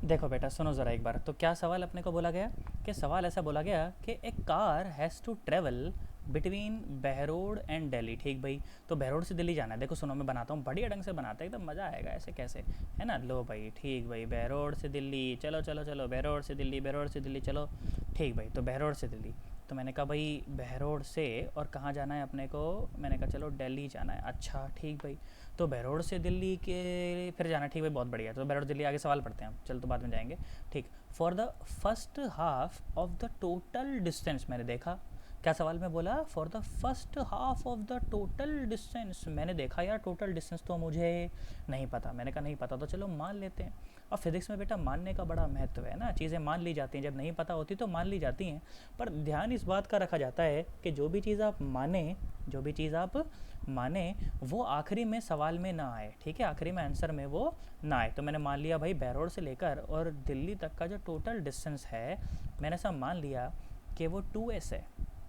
देखो बेटा सुनो ज़रा एक बार, तो क्या सवाल अपने को बोला गया कि सवाल ऐसा बोला गया कि एक car has to travel between Behror and Delhi. ठीक भाई, तो बहरोड से दिल्ली जाना है। देखो सुनो, मैं बनाता हूँ बढ़िया ढंग से, बनाते हैं एकदम मज़ा आएगा, ऐसे कैसे है ना। लो भाई, ठीक भाई, बहरोड से दिल्ली, चलो चलो चलो, बहरोड से दिल्ली, बहरोड से दिल्ली, चलो। ठीक भाई, तो बहरोड से दिल्ली, तो मैंने कहा भाई बहरोड से और कहाँ जाना है अपने को। मैंने कहा चलो दिल्ली जाना है। अच्छा ठीक भाई, तो बहरोड से दिल्ली के फिर जाना। ठीक भाई, बहुत बढ़िया। तो बहरोड दिल्ली आगे सवाल पढ़ते हैं हम, चल तो बाद में जाएंगे। ठीक, for the first half of the total distance, मैंने देखा क्या सवाल में बोला, for the first half of the total distance. मैंने देखा यार टोटल डिस्टेंस तो मुझे नहीं पता। मैंने कहा नहीं पता तो चलो मान लेते हैं। और फिजिक्स में बेटा मानने का बड़ा महत्व है ना, चीज़ें मान ली जाती हैं, जब नहीं पता होती तो मान ली जाती हैं। पर ध्यान इस बात का रखा जाता है कि जो भी चीज़ आप माने, जो भी चीज़ आप माने, वो आखिरी में सवाल में ना आए। ठीक है, आखिरी में आंसर में वो ना आए। तो मैंने मान लिया भाई बहरोड से लेकर और दिल्ली तक का जो टोटल डिस्टेंस है, मैंने सब मान लिया कि वो 2s है।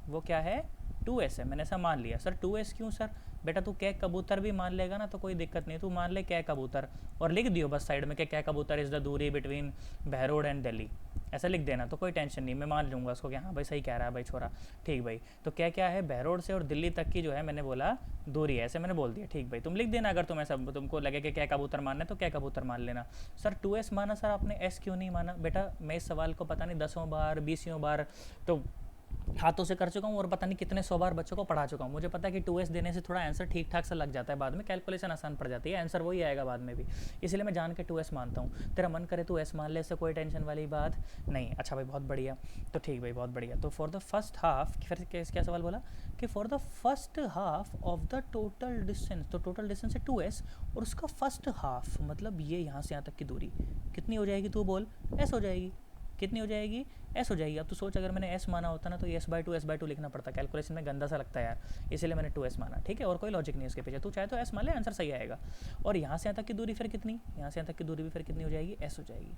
वो क्या है, 2s है। मैंने ऐसा मान लिया। सर 2s क्यों सर? बेटा तू कै कबूतर भी मान लेगा ना तो कोई दिक्कत नहीं, तू मान ले कै कबूतर और लिख दियो बस साइड में कि कै कबूतर इज़ द दूरी बिटवीन बहरोड एंड दिल्ली। ऐसा लिख देना तो कोई टेंशन नहीं, मैं मान लूँगा उसको कि हाँ भाई सही कह रहा है भाई छोरा। ठीक भाई, तो क्या क्या है, बहरोड से और दिल्ली तक की जो है मैंने बोला दूरी है, ऐसे मैंने बोल दिया। ठीक भाई, तुम लिख देना अगर तुम ऐसा तुमको लगे कि क्या कबूतर मानना है तो क्या कबूतर मान लेना। सर 2s माना सर आपने, s क्यों नहीं माना? बेटा मैं इस सवाल को पता नहीं 10वीं बार 20वीं बार तो हाथों से कर चुका हूँ और पता नहीं कितने 100 बार बच्चों को पढ़ा चुका हूँ। मुझे पता है कि 2s देने से थोड़ा आंसर ठीक ठाक सा लग जाता है, बाद में कैलकुलेशन आसान पड़ जाती है, आंसर वही आएगा बाद में भी। इसलिए मैं जान के 2s मानता हूँ। तेरा मन करे तो s मान ले, इससे कोई टेंशन वाली बात नहीं। अच्छा भाई बहुत बढ़िया, तो ठीक भाई बहुत बढ़िया। तो फॉर द फर्स्ट हाफ, फिर क्या सवाल बोला कि for the first half of the total distance, तो टोटल डिस्टेंस है 2s और उसका फर्स्ट हाफ मतलब ये यहाँ से यहाँ तक की दूरी कितनी हो जाएगी, तू बोल। s हो जाएगी। कितनी हो जाएगी, s हो जाएगी। अब तो सोच अगर मैंने s माना होता ना तो s/2 लिखना पड़ता, कैलकुलेशन में गंदा सा लगता है यार, इसलिए मैंने 2s माना। ठीक है, और कोई लॉजिक नहीं है इसके पीछे, तू चाहे तो s मान ले, आंसर सही आएगा। और यहाँ से यहाँ तक की दूरी फिर कितनी, यहाँ से यहाँ तक की दूरी भी फिर कितनी हो जाएगी, s हो जाएगी।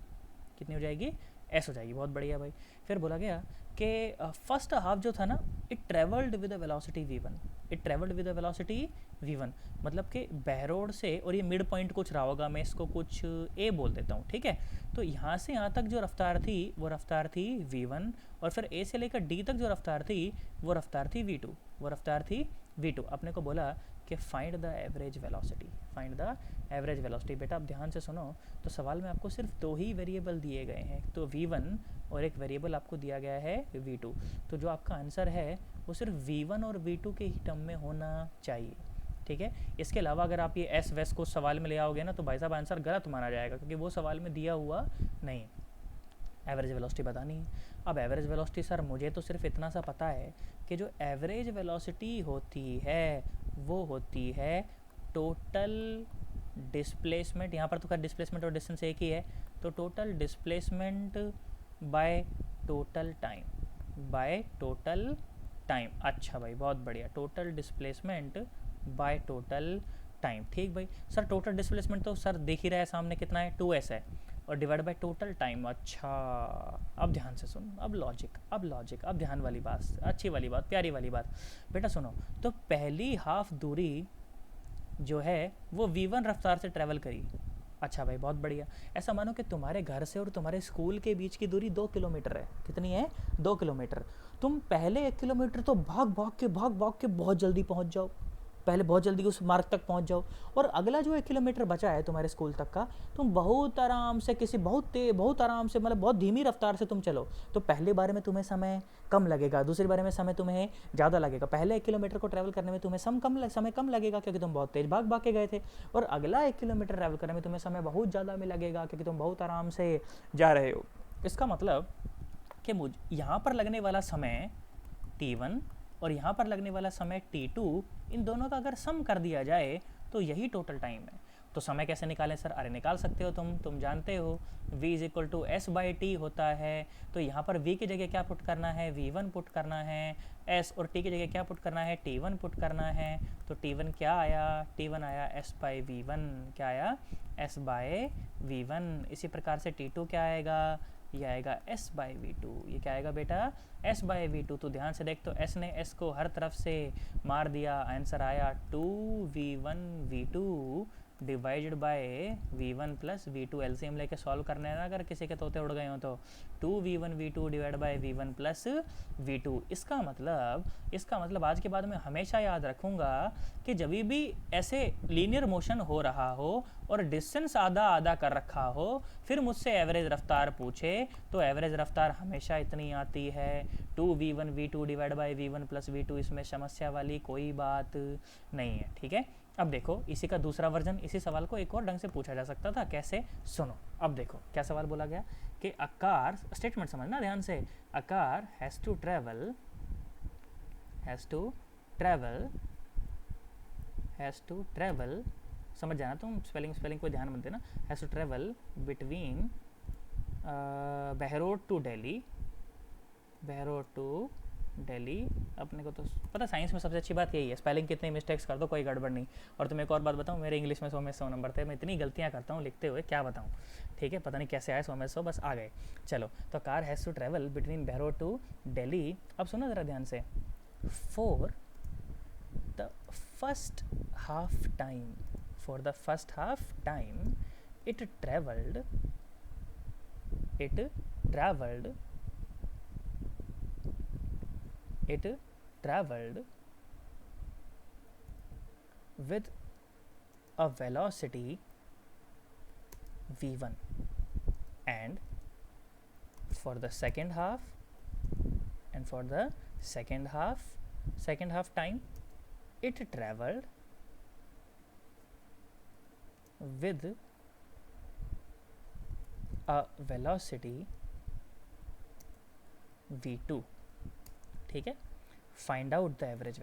कितनी हो जाएगी, s हो जाएगी। बहुत बढ़िया भाई। फिर बोला गया कि फर्स्ट हाफ जो था ना, it travelled with a velocity v1। It travelled with a velocity v1 मतलब कि बहरोड से, और ये मिड पॉइंट कुछ रहा होगा, मैं इसको कुछ a बोल देता हूँ। ठीक है, तो यहाँ से यहाँ तक जो रफ्तार थी वो रफ्तार थी v1, और फिर a से लेकर d तक जो रफ्तार थी वो रफ्तार थी v2, वो रफ्तार थी v2। अपने को बोला कि find the average velocity, find the average velocity. बेटा अब ध्यान से सुनो, तो सवाल में आपको सिर्फ दो ही वेरिएबल दिए गए हैं, तो v1 और एक वेरिएबल आपको दिया गया है v2। तो जो आपका आंसर है वो सिर्फ v1 और v2 के ही टर्म में होना चाहिए। ठीक है, इसके अलावा अगर आप ये एस वेस को सवाल में ले आओगे ना तो भाई साहब आंसर गलत माना जाएगा, क्योंकि वो सवाल में दिया हुआ नहीं। एवरेज वेलोसिटी बतानी है। अब एवरेज वेलोसिटी सर मुझे तो सिर्फ इतना सा पता है कि जो एवरेज वेलोसिटी होती है वो होती है टोटल डिस्प्लेसमेंट। यहाँ पर तो खैर डिस्प्लेसमेंट और डिस्टेंस एक ही है, तो total displacement by total time, by total time. अच्छा भाई बहुत बढ़िया, total displacement by total time. ठीक भाई, सर टोटल डिस्प्लेसमेंट तो सर देख ही रहा है सामने कितना है, 2s है, और डिवाइड बाय टोटल टाइम। अच्छा अब ध्यान से सुन, अब लॉजिक, अब लॉजिक, अब ध्यान वाली बात, अच्छी वाली बात, प्यारी वाली बात। बेटा सुनो, तो पहली हाफ दूरी जो है वो v1 रफ्तार से ट्रैवल करी। अच्छा भाई बहुत बढ़िया। ऐसा मानो कि तुम्हारे घर से और तुम्हारे स्कूल के बीच की दूरी 2 किलोमीटर है। कितनी है, 2 किलोमीटर। तुम पहले 1 किलोमीटर तो भाग भाग के बहुत जल्दी पहुंच जाओ, पहले बहुत जल्दी उस मार्ग तक पहुंच जाओ, और अगला जो 1 किलोमीटर बचा है तुम्हारे स्कूल तक का, तुम बहुत आराम से किसी बहुत आराम से मतलब बहुत धीमी रफ्तार से तुम चलो। तो पहले बारे में तुम्हें समय कम लगेगा, दूसरी बारे में समय तुम्हें ज़्यादा लगेगा। पहले 1 किलोमीटर को ट्रैवल करने में तुम्हें समय कम लगेगा क्योंकि तुम बहुत तेज भाग भाग के गए थे, और अगला 1 किलोमीटर ट्रैवल करने में तुम्हें समय बहुत ज़्यादा में लगेगा क्योंकि तुम बहुत आराम से जा रहे हो। इसका मतलब कि मुझ यहाँ पर लगने वाला समय t1 और यहाँ पर लगने वाला समय t2, इन दोनों का अगर सम कर दिया जाए तो यही टोटल टाइम है। तो समय कैसे निकालें सर? अरे निकाल सकते हो तुम जानते हो v is equal to S by T होता है। तो यहाँ पर v की जगह क्या पुट करना है, v1 पुट करना है, s और t की जगह क्या पुट करना है, t1 पुट करना है। तो t1 क्या आया, t1 आया s बाई v1, क्या आया, s बाई v1। इसी प्रकार से t2 क्या आएगा, ये आएगा s बाई v2। ये क्या आएगा बेटा, s बाई v2। तो ध्यान से देख, तो s ने s को हर तरफ से मार दिया, आंसर आया 2v1 v2 divided by v1 plus v2, LCM लेके सॉल्व करना है ना अगर किसी के तोते उड़ गए हो तो 2v1 v2 divide by v1 plus v2। इसका मतलब आज के बाद मैं हमेशा याद रखूँगा कि जब भी ऐसे लीनियर मोशन हो रहा हो और डिस्टेंस आधा आधा कर रखा हो, फिर मुझसे एवरेज रफ्तार पूछे तो एवरेज रफ्तार हमेशा इतनी आती है 2v1 v2 divide by v1 plus v2। इसमें समस्या वाली कोई बात नहीं है, ठीक है। अब देखो इसी का दूसरा वर्जन, इसी सवाल को एक और ढंग से पूछा जा सकता था। कैसे, सुनो। अब देखो क्या सवाल बोला गया कि अ कार, स्टेटमेंट समझना ध्यान से, a car has to travel, समझ जाना तुम, स्पेलिंग को ध्यान मत देना, has to travel between Behror to Delhi. अपने को तो पता, साइंस में सबसे अच्छी बात यही है, स्पेलिंग कितनी मिस्टेक्स कर दो कोई गड़बड़ नहीं। और तुम्हें एक और बात बताऊँ, मेरे इंग्लिश में 100 में 100 नंबर थे, मैं इतनी गलतियाँ करता हूँ लिखते हुए, क्या बताऊँ, ठीक है। पता नहीं कैसे आए 100 में 100, बस आ गए। चलो, तो car has to travel between Behror to Delhi. अब सुनो ज़रा ध्यान से, for the first half time it traveled with a velocity v1, and for the second half time it traveled with a velocity v2, ठीक है। Find out the average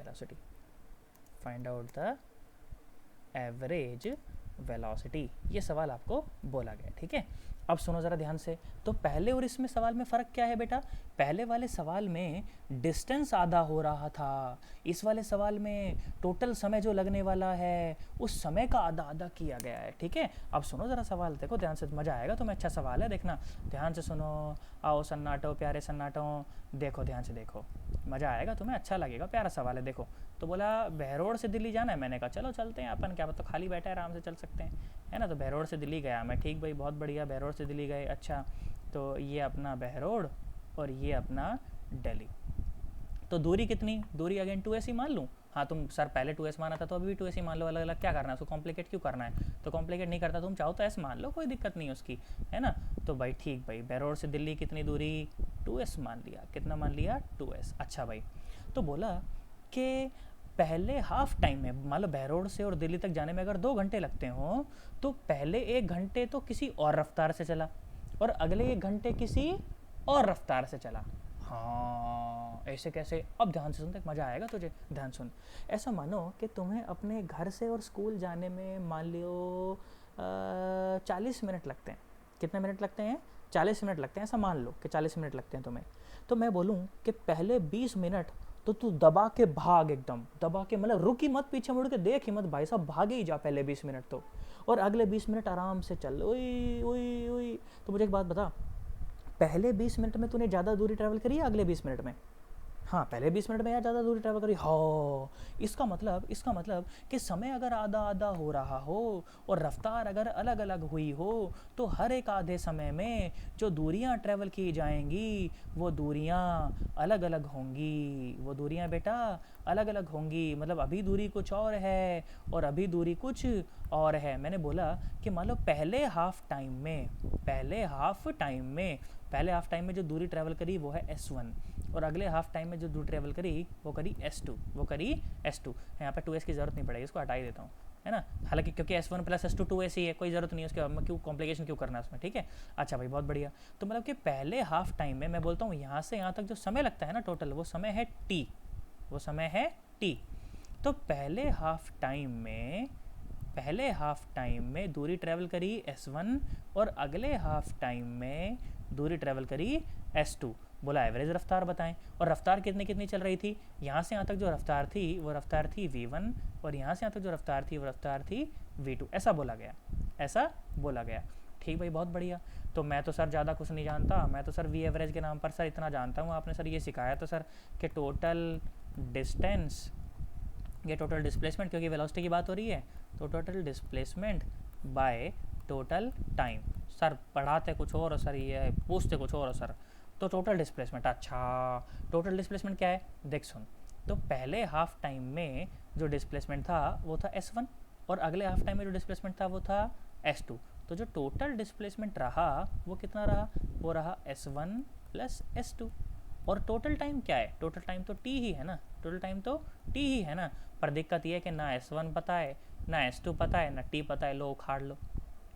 velocity, ये सवाल आपको बोला गया, ठीक है। अब सुनो ज़रा ध्यान से, तो पहले और इसमें सवाल में फ़र्क क्या है बेटा? पहले वाले सवाल में डिस्टेंस आधा हो रहा था, इस वाले सवाल में टोटल समय जो लगने वाला है उस समय का आधा आधा किया गया है, ठीक है। अब सुनो ज़रा सवाल, देखो ध्यान से, मज़ा आएगा तुम्हें, अच्छा सवाल है, देखना ध्यान से सुनो। आओ सन्नाटो प्यारे सन्नाटो, देखो ध्यान से देखो, मज़ा आएगा तुम्हें, अच्छा लगेगा, प्यारा सवाल है। देखो, तो बोला बहरोड से दिल्ली जाना है, मैंने कहा चलो चलते हैं अपन, क्या मतलब खाली बैठा है, आराम से चल सकते हैं, है ना। तो बहरोड से दिल्ली गया मैं, ठीक भाई, बहुत बढ़िया, बहरोड से दिल्ली गए, अच्छा। तो ये अपना बहरोड और ये अपना दिल्ली, तो दूरी कितनी, दूरी अगेन 2s ही मान लूँ। हाँ तुम सर पहले 2s माना था तो अभी भी 2s ही मान लो, अलग अलग क्या करना है उसको, कॉम्प्लिकेट क्यों करना है, तो कॉम्प्लिकेट नहीं करता, तुम चाहो तो s मान लो, कोई दिक्कत नहीं उसकी, है ना। तो भाई ठीक भाई, बहरोड से दिल्ली कितनी दूरी, 2s मान लिया, कितना मान लिया, 2s। अच्छा भाई, तो बोला कि पहले हाफ टाइम में, मान लो बहरोड से और दिल्ली तक जाने में अगर 2 घंटे लगते हों, तो पहले 1 घंटे तो किसी और रफ्तार से चला और अगले 1 घंटे किसी और रफ्तार से चला। हाँ ऐसे कैसे, अब ध्यान से सुन, तक मज़ा आएगा तुझे, ध्यान सुन। ऐसा मानो कि तुम्हें अपने घर से और स्कूल जाने में मान लो 40 मिनट लगते हैं। कितने मिनट लगते हैं, 40 मिनट लगते हैं, ऐसा मान लो कि 40 मिनट लगते हैं तुम्हें। तो मैं बोलूँ कि पहले 20 मिनट तो तू दबा के भाग, एकदम दबा के, मतलब रुक ही मत, पीछे मुड़ के देख ही मत भाई साहब, भागे ही जा पहले 20 मिनट तो, और अगले 20 मिनट आराम से चल, ओई ओई ओई। तो मुझे एक बात बता, पहले 20 मिनट में तूने ज़्यादा दूरी ट्रैवल करी है अगले 20 मिनट में? हाँ पहले 20 मिनट में यार ज़्यादा दूरी ट्रैवल करी, हाँ। इसका मतलब कि समय अगर आधा आधा हो रहा हो और रफ्तार अगर अलग अलग हुई हो, तो हर एक आधे समय में जो दूरियाँ ट्रैवल की जाएंगी वो दूरियाँ अलग अलग होंगी, वो दूरियाँ बेटा अलग अलग होंगी। मतलब अभी दूरी कुछ और है और अभी दूरी कुछ और है। मैंने बोला कि मान लो पहले हाफ टाइम में जो दूरी ट्रैवल करी वो है S1, और अगले हाफ टाइम में जो दूरी ट्रैवल करी वो करी S2। यहाँ पे 2s की ज़रूरत नहीं पड़ेगी, इसको हटा ही देता हूँ, है ना। हालांकि क्योंकि S1 प्लस S2 2s ही है, कोई ज़रूरत नहीं है उसके, क्यों कॉम्प्लिकेशन क्यों करना है उसमें, ठीक है। अच्छा भाई बहुत बढ़िया। तो मतलब कि पहले हाफ टाइम में मैं बोलता हूँ यहाँ से यहाँ तक जो समय लगता है ना टोटल, वो समय है t। तो पहले हाफ टाइम में दूरी ट्रैवल करी S1 और अगले हाफ टाइम में दूरी ट्रैवल करी S2। बोला एवरेज रफ्तार बताएं, और रफ्तार कितनी चल रही थी, यहाँ से यहाँ तक जो रफ्तार थी वो रफ्तार थी v1, और यहाँ से यहाँ तक जो रफ्तार थी वो रफ्तार थी v2। ऐसा बोला गया, ठीक भाई बहुत बढ़िया। तो मैं तो सर ज़्यादा कुछ नहीं जानता, मैं तो सर वी एवरेज के नाम पर सर इतना जानता हूँ, आपने सर ये सिखाया तो सर कि टोटल डिस्टेंस ये टोटल डिस्प्लेसमेंट, क्योंकि वेलोसिटी की बात हो रही है, तो total displacement by total time. Sir पढ़ाते कुछ और और सर ये पूछते कुछ और सर। तो टोटल डिस्प्लेसमेंट, अच्छा टोटल डिस्प्लेसमेंट क्या है देख सुन। तो पहले हाफ टाइम में जो डिस्प्लेसमेंट था वो था S1, और अगले हाफ टाइम में जो डिस्प्लेसमेंट था वो था S2। तो जो टोटल डिस्प्लेसमेंट रहा वो कितना रहा, वो रहा S1 प्लस S2। और टोटल टाइम क्या है, टोटल टाइम तो टी ही है ना, टोटल टाइम तो टी ही है ना। पर दिक्कत ये है कि ना S1 पता है, ना S2 पता है, ना टी पता है। लो उखाड़ लो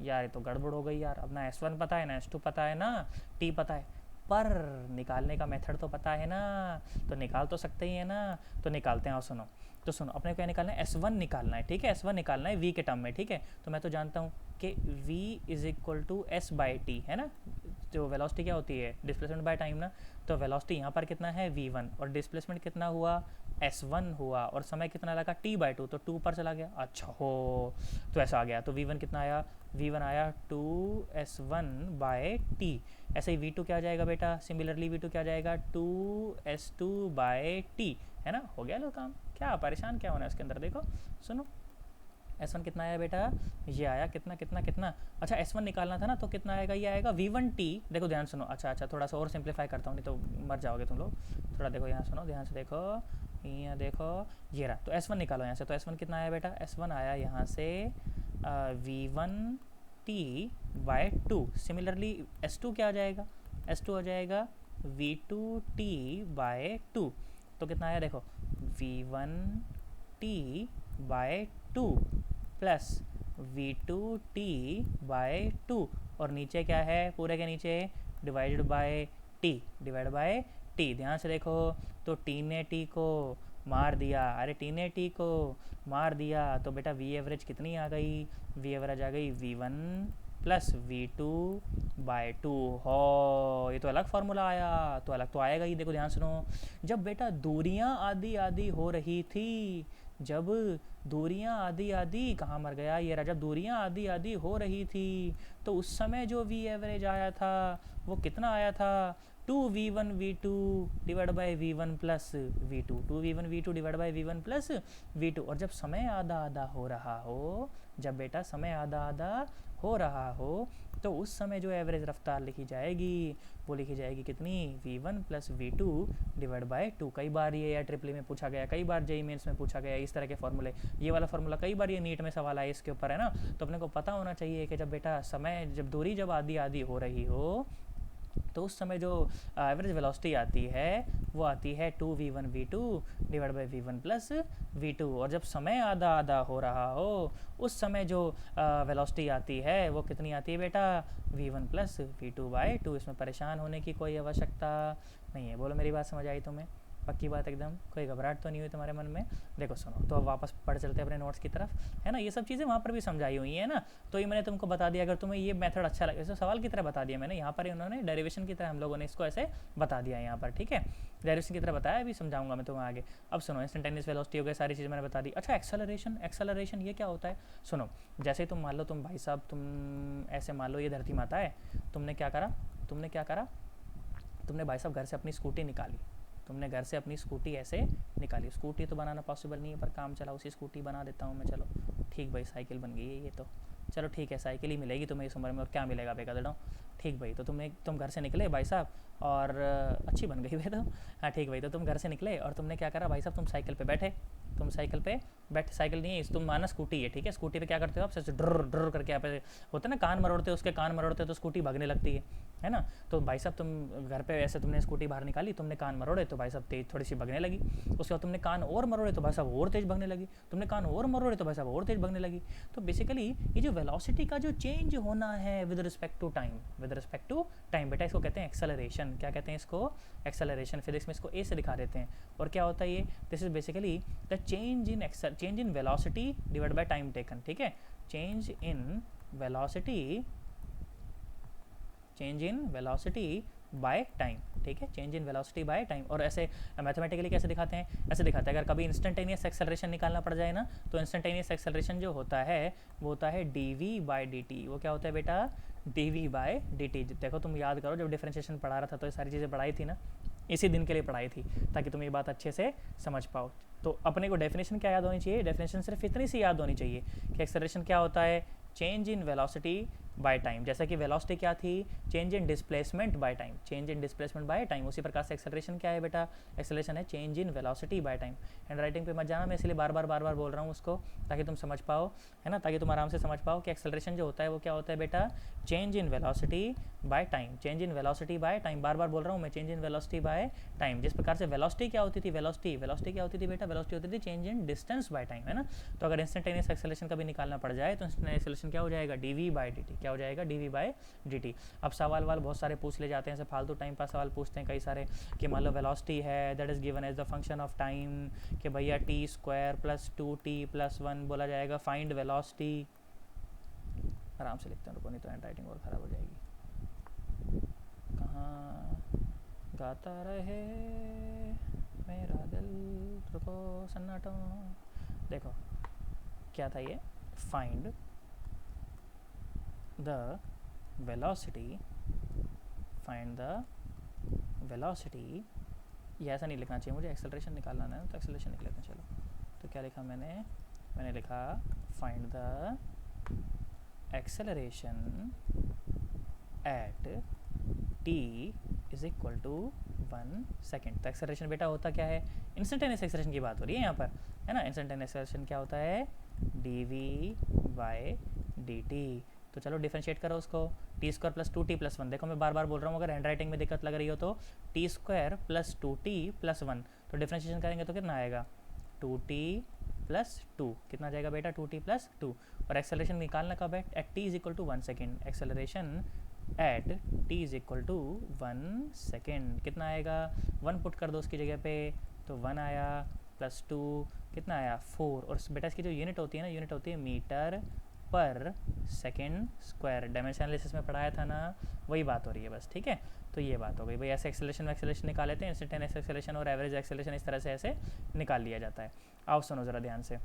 यार, ये तो गड़बड़ हो गई यार। अब ना S1 पता है, ना S2 पता है, ना टी पता है, पर निकालने का मेथड तो पता है ना, तो निकाल तो सकते ही है ना। तो निकालते हैं, और सुनो। तो सुनो, अपने को क्या निकालना है, S1 निकालना है, ठीक है। S1 निकालना है V के टर्म में, ठीक है। तो मैं तो जानता हूँ कि V is equal to S by T, है ना। जो वेलोसिटी क्या होती है, डिस्प्लेसमेंट बाय टाइम ना। तो वेलोसिटी यहाँ पर कितना है V1, और डिस्प्लेसमेंट कितना हुआ S1 हुआ, और समय कितना लगा T/2, तो 2 पर चला गया। अच्छा हो, तो ऐसा आ गया। तो V1 कितना आया, V1 आया 2S1 बाय टी। ऐसे ही V2 क्या आ जाएगा बेटा, सिमिलरली V2 क्या आ जाएगा 2S2 बाय टी, है ना। हो गया लो काम, क्या परेशान क्या होना है इसके अंदर। देखो सुनो, S1 कितना आया बेटा, ये आया कितना कितना कितना। अच्छा S1 निकालना था ना, तो कितना आएगा, ये आएगा V1T। देखो ध्यान सुनो, अच्छा थोड़ा सा और सिंप्लीफाई करता हूँ, नहीं तो मर जाओगे तुम लोग। थोड़ा देखो यहाँ सुनो, ध्यान से देखो, यहाँ देखो, ये रहा। तो S1 निकालो यहाँ से। तो S1 कितना आया बेटा, S1 आया यहाँ से V1T बाय 2। सिमिलरली S2 क्या आ जाएगा, S2 आ जाएगा V2T बाय 2। तो कितना आया देखो, V1T bye 2 plus V2T bye 2, और नीचे क्या है, पूरे के नीचे divided by T, divide by T। ध्यान से देखो, तो T ने T को मार दिया, अरे T ने T को मार दिया, तो बेटा V एवरेज कितनी आ गई, V एवरेज आ गई V1 प्लस V2 बाय 2। हो, ये तो अलग फार्मूला आया, तो अलग तो आएगा ही। देखो ध्यान सुनो, जब बेटा दूरियां आधी आधी हो रही थी, जब दूरियां आधी आधी, कहाँ मर गया ये रहा, जब दूरियां आधी आधी हो रही थी, तो उस समय जो V एवरेज आया था वो कितना आया था, 2V1V2 divide by V1 plus V2, 2V1V2 divide by V1 plus V2। और जब समय आधा आधा हो रहा हो, जब बेटा समय आधा आधा हो रहा हो, तो उस समय जो एवरेज रफ्तार लिखी जाएगी वो लिखी जाएगी कितनी, V1 plus V2 divide by 2। कई बार ये या ट्रिपल में पूछा गया, कई बार जेईई मेंस में पूछा गया इस तरह के फॉर्मूले। ये वाला फॉर्मूला कई बार ये नीट में सवाल आया इसके ऊपर, है ना। तो अपने को पता होना चाहिए कि जब बेटा समय, जब दूरी जब आधी आधी हो रही हो, तो उस समय जो एवरेज वेलोसिटी आती है वो आती है 2V1V2 divide by V1 plus V2। और जब समय आधा आधा हो रहा हो, उस समय जो वेलोसिटी आती है वो कितनी आती है बेटा, V1 प्लस V2 बाई 2। इसमें परेशान होने की कोई आवश्यकता नहीं है। बोलो मेरी बात समझ आई तुम्हें, पक्की बात एकदम, कोई घबराहट तो नहीं हुई तुम्हारे मन में। देखो सुनो, तो अब वापस पढ़ चलते हैं अपने नोट्स की तरफ, है ना। ये सब चीज़ें वहाँ पर भी समझाई हुई हैं ना, तो ये मैंने तुमको बता दिया। अगर तुम्हें ये मेथड अच्छा लगे, इसे सवाल की तरह बता दिया मैंने, यहाँ पर ही उन्होंने डेरिवेशन की तरह हम लोगों ने इसको ऐसे बता दिया यहाँ पर, ठीक है। डेरिवेशन की तरह बताया, अभी समझाऊंगा मैं तुम्हें आगे। अब सुनो, इंस्टेंटेनियस वेलोसिटी हो गई, सारी चीज़ें मैंने बता दी। अच्छा एक्सेलरेशन, एक्सेलरेशन ये क्या होता है, सुनो। जैसे तुम मान लो, तुम भाई साहब, तुम ऐसे मान लो ये धरती माता है, तुमने क्या करा, तुमने क्या करा, तुमने भाई साहब घर से अपनी स्कूटी निकाली, तुमने घर से अपनी स्कूटी ऐसे निकाली। स्कूटी तो बनाना पॉसिबल नहीं है, पर काम चला उसी स्कूटी बना देता हूँ मैं। चलो ठीक भाई, साइकिल बन गई है ये तो, चलो ठीक है, साइकिल ही मिलेगी तुम्हें इस उम्र में, और क्या मिलेगा बेगदड़ों। ठीक भाई, तो तुम घर से निकले भाई साहब, और अच्छी बन गई भाई तो। हाँ ठीक भाई, तो तुम घर से निकले और तुमने क्या करा भाई साहब, तुम साइकिल पे बैठे, तुम साइकिल पे बैठे, साइकिल नहीं है तुम माना स्कूटी है, ठीक है। स्कूटी पे क्या करते हो आप, ऐसे ड्र ड्र करके आप होते ना कान मरोड़ते हो, उसके कान मरोड़ते हो तो स्कूटी भागने लगती है ना। तो भाई साहब तुम घर पे ऐसे तुमने स्कूटी बाहर निकाली, तुमने कान मरोड़े तो भाई साहब तेज थोड़ी सी भगने लगी। उसके बाद तुमने कान और मरोड़े तो भाई साहब और तेज भगने लगी, तुमने कान और मरोड़े तो भाई साहब और तेज भगने लगी। तो बेसिकली ये जो वेलोसिटी का जो चेंज होना है with respect to time, with respect to time बेटा, इसको कहते हैं एक्सेलरेशन। क्या कहते हैं इसको, एक्सेलरेशन। फिजिक्स में इसको ए से दिखा देते हैं। और क्या होता है ये, this is basically the change in velocity divide by time taken, ठीक है। Change in velocity, change in velocity by time, ठीक है। Change in velocity by time. और ऐसे मैथमेटिकली कैसे दिखाते हैं, ऐसे दिखाते हैं, अगर कभी इंस्टेंटेनियस एक्सेलरेशन निकालना पड़ जाए ना, तो इंस्टेंटेनियस एक्सेलरेशन जो होता है वो होता है dv बाय dt। वो क्या होता है बेटा, dv बाय dt। देखो तुम याद करो, जब डिफरेंशिएशन पढ़ा रहा था तो ये सारी चीज़ें पढ़ाई थी ना, इसी दिन के लिए पढ़ाई थी, ताकि तुम ये बात अच्छे से समझ पाओ। तो अपने को डेफिनेशन क्या याद होनी चाहिए, डेफिनेशन सिर्फ इतनी सी याद होनी चाहिए कि एक्सेलरेशन क्या होता है, change in velocity by time. जैसा कि वेलोसिटी क्या थी, change in displacement bye time, change in displacement by time, उसी प्रकार से एक्सेलरेशन क्या है बेटा, एक्सेलरेशन है change in velocity by time. Hand writing पे मत जाना, मैं इसलिए बार बार बोल रहा हूँ उसको, ताकि तुम समझ पाओ, है ना, ताकि तुम आराम से समझ पाओ कि एक्सेलरेशन जो होता है वो क्या होता है बेटा, change in velocity by time, change in velocity by time, बार बोल रहा हूँ मैं, change in velocity by time. जिस प्रकार से वेलोसिटी क्या होती थी, वेलोसिटी क्या होती थी बेटा, वेलोसिटी होती थी change in distance by time, है ना। तो अगर इंस्टेंटेनियस एक्सेलरेशन कभी निकालना पड़ जाए तो इंस्टेंटेनियस एक्सेलरेशन क्या हो जाएगा, dv बाय dt, क्या हो जाएगा, dv बाय dt। अब सवाल वाल बहुत सारे पूछ ले जाते हैं, ऐसे फालतू टाइम पास सवाल पूछते हैं कई सारे, कि मान लो वेलोसिटी है that is given as the function of time, कि भैया टी स्क्वायर प्लस 2t+1 बोला जाएगा, फाइंड वेलोसिटी। आराम से लिखते हैं, रुको नहीं तो हैंड राइटिंग और ख़राब हो जाएगी। कहाँ गाता रहे मेरा दिल, रुको सन्नाटो, देखो क्या था ये, find the velocity, find the velocity, ये ऐसा नहीं लिखना चाहिए मुझे, एक्सेलरेशन निकालना है तो एक्सेलरेशन लिख लेते हैं। चलो तो क्या लिखा मैंने लिखा find the acceleration at t is equal to 1 second. तो एक्सेलरेशन बेटा होता क्या है, इंस्टेंटेनियस एक्सेलरेशन की बात हो रही है यहाँ पर, है ना। इंस्टेंटेनियस एक्सेलरेशन क्या होता है, dv बाय dt। तो चलो डिफरेंशिएट करो उसको, टी स्क्वायर प्लस 2t+1, देखो मैं बार बोल रहा हूँ, अगर हैंड राइटिंग में दिक्कत लग रही हो तो टी स्क्वायर प्लस 2t+1, तो डिफरेंशिएशन करेंगे तो कितना आएगा, 2t+2, कितना आ जाएगा बेटा, 2t+2। और एक्सेलरेशन निकालना कब है, at t is equal to 1 second, acceleration at t is equal to 1 second, कितना आएगा, 1 पुट कर दो उसकी जगह पे, तो 1 आया, प्लस 2 कितना आया, 4। और बेटा इसकी जो यूनिट होती है ना, यूनिट होती है मीटर पर सेकेंड स्क्वायर, डायमेंशन एनालिसिस में पढ़ाया था ना, वही बात हो रही है बस, ठीक है। तो ये बात हो गई भाई, ऐसे एक्सेलरेशन निकाल लेते हैं, इंस्टेंटेनियस एक्सेलरेशन और एवरेज एक्सेलरेशन इस तरह से ऐसे निकाल लिया जाता है। आओ सुनो ज़रा ध्यान से,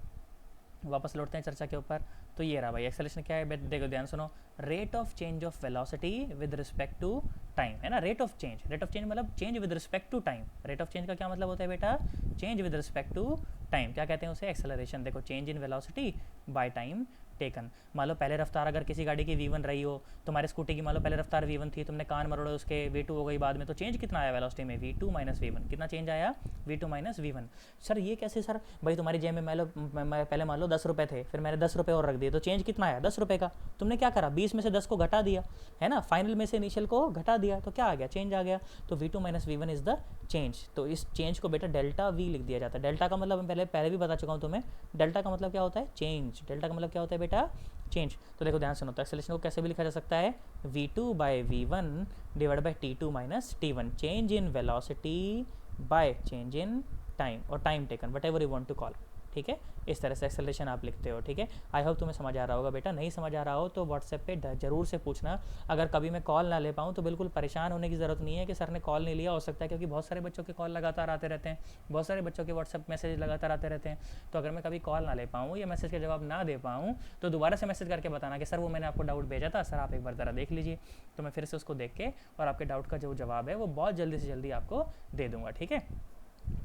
वापस लौटते हैं चर्चा के ऊपर। तो ये रहा भाई एक्सेलरेशन क्या है, देखो ध्यान सुनो, rate of change of velocity with respect to time, है ना। रेट ऑफ चेंज मतलब change with respect to time. Rate of change का क्या मतलब होता है बेटा, change with respect to time, क्या कहते हैं उसे, एक्सेलरेशन। देखो change in velocity by time taken, मान लो पहले रफ्तार अगर किसी गाड़ी की v1 रही हो, तुम्हारे स्कूटी की मान लो पहले रफ्तार v1 थी, तुमने कान मरोड़े उसके v2 हो गई बाद में, तो चेंज कितना आया वेलोसिटी में, v2 माइनस v1, कितना चेंज आया, v2 माइनस v1। सर ये कैसे सर, भाई तुम्हारी जेब में पहले मान लो 10 रुपये थे, फिर मैंने 10 रुपये और रख दिए, तो चेंज कितना आया, 10 रुपये का। तुमने क्या करा, 20 में से 10 को घटा दिया, है ना, फाइनल में से इनिशियल को घटा दिया, तो क्या आ गया, चेंज आ गया। तो v2 minus v1 is the change. तो इस चेंज को बेटा डेल्टा v लिख दिया जाता है। डेल्टा का मतलब मैं पहले भी बता चुका हूँ तुम्हें, डेल्टा का मतलब क्या होता है, चेंज। डेल्टा का मतलब क्या होता है बेटा, चेंज। तो देखो ध्यान सुनो, तो एक्सेलरेशन को कैसे भी लिखा जा सकता है, v2 by v1 divide by t2 minus t1, change in velocity by change in time, और time taken, whatever you want to call, ठीक है। इस तरह से एक्सेलरेशन आप लिखते हो, ठीक है। आई होप तुम्हें समझ आ रहा होगा बेटा, नहीं समझ आ रहा हो तो व्हाट्सएप पे ज़रूर से पूछना। अगर कभी मैं कॉल ना ले पाऊँ तो बिल्कुल परेशान होने की ज़रूरत नहीं है कि सर ने कॉल नहीं लिया, हो सकता है क्योंकि बहुत सारे बच्चों के कॉल लगातार आते रहते हैं, बहुत सारे बच्चों के व्हाट्सएप मैसेज लगातार आते रहते हैं। तो अगर मैं कभी कॉल ना ले पाऊँ या मैसेज का जवाब ना दे पाऊँ तो दोबारा से मैसेज करके बताना कि सर वो मैंने आपको डाउट भेजा था, सर आप एक बार ज़रा देख लीजिए। तो मैं फिर से उसको देख के और आपके डाउट का जो जवाब है वो बहुत जल्दी से जल्दी आपको दे दूँगा, ठीक है।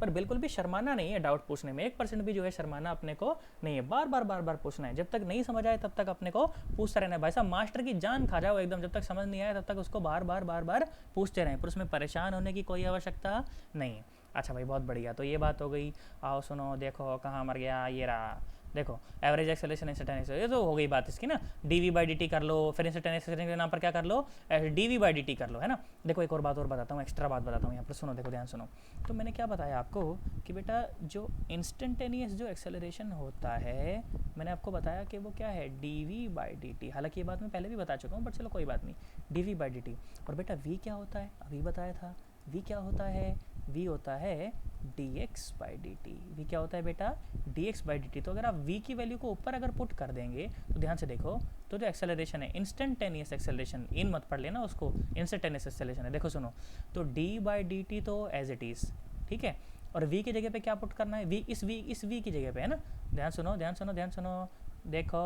पर बिल्कुल भी शर्माना नहीं है डाउट पूछने में, 1% भी जो है शर्माना अपने को नहीं है, बार बार पूछना है। जब तक नहीं समझ आए तब तक अपने को पूछते रहना है। भाई साहब मास्टर की जान खा जाओ एकदम, जब तक समझ नहीं आया तब तक उसको बार बार पूछते रहें, पर उसमें परेशान होने की कोई आवश्यकता नहीं है। अच्छा भाई बहुत बढ़िया, तो ये बात हो गई। आओ सुनो, देखो कहाँ मर गया, ये रहा, देखो एवरेज एक्सेलरेशन इंस्टेंटेनियस, ये तो हो गई बात इसकी ना, dv बाई dt कर लो, फिर इंस्टेंटेनियस एक्सेलरेशन के नाम पर क्या कर लो, dv बाई dt कर लो, है ना। देखो एक और बात और बताता हूँ, एक्स्ट्रा बात बताता हूँ यहाँ पर, सुनो देखो ध्यान सुनो। तो मैंने क्या बताया आपको कि बेटा जो इंस्टेंटेनियस जो एक्सेलरेशन होता है, मैंने आपको बताया कि वो क्या है, dv बाई dt। हालांकि ये बात मैं पहले भी बता चुका हूँ, बट चलो कोई बात नहीं, dv बाई dt। और बेटा v क्या होता है, अभी बताया था, v क्या होता है, v होता है dx बाई dt। v क्या होता है बेटा, dx बाई dt। तो अगर आप v की वैल्यू को ऊपर अगर पुट कर देंगे तो ध्यान से देखो, तो जो एक्सेलरेशन है इंस्टेंटेनियस एक्सेलरेशन, इन मत पढ़ लेना उसको, इंस्टेंटेनियस एक्सेलरेशन है। देखो सुनो, तो d बाई dt तो एज इट इज़, ठीक है, और v की जगह पे क्या पुट करना है, v इस v की जगह पे, है ना। ध्यान सुनो ध्यान सुनो ध्यान सुनो, देखो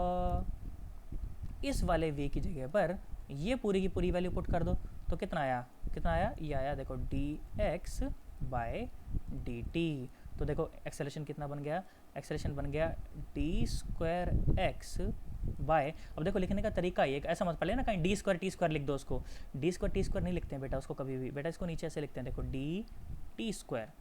इस वाले v की जगह पर ये पूरी की पूरी वैल्यू पुट कर दो, तो कितना आया, ये आया देखो dx बाय dt। तो देखो एक्सेलरेशन कितना बन गया, एक्सेलरेशन बन गया डी स्क्वायर एक्स बाय, अब देखो लिखने का तरीका ये, ऐसा मत पढ़ लेना कहीं डी स्क्वायर टी स्क्वायर लिख दो उसको, डी स्क्वायर टी स्क्वायर नहीं लिखते हैं बेटा उसको कभी भी, बेटा इसको नीचे ऐसे लिखते हैं, देखो डी टी स्क्वायर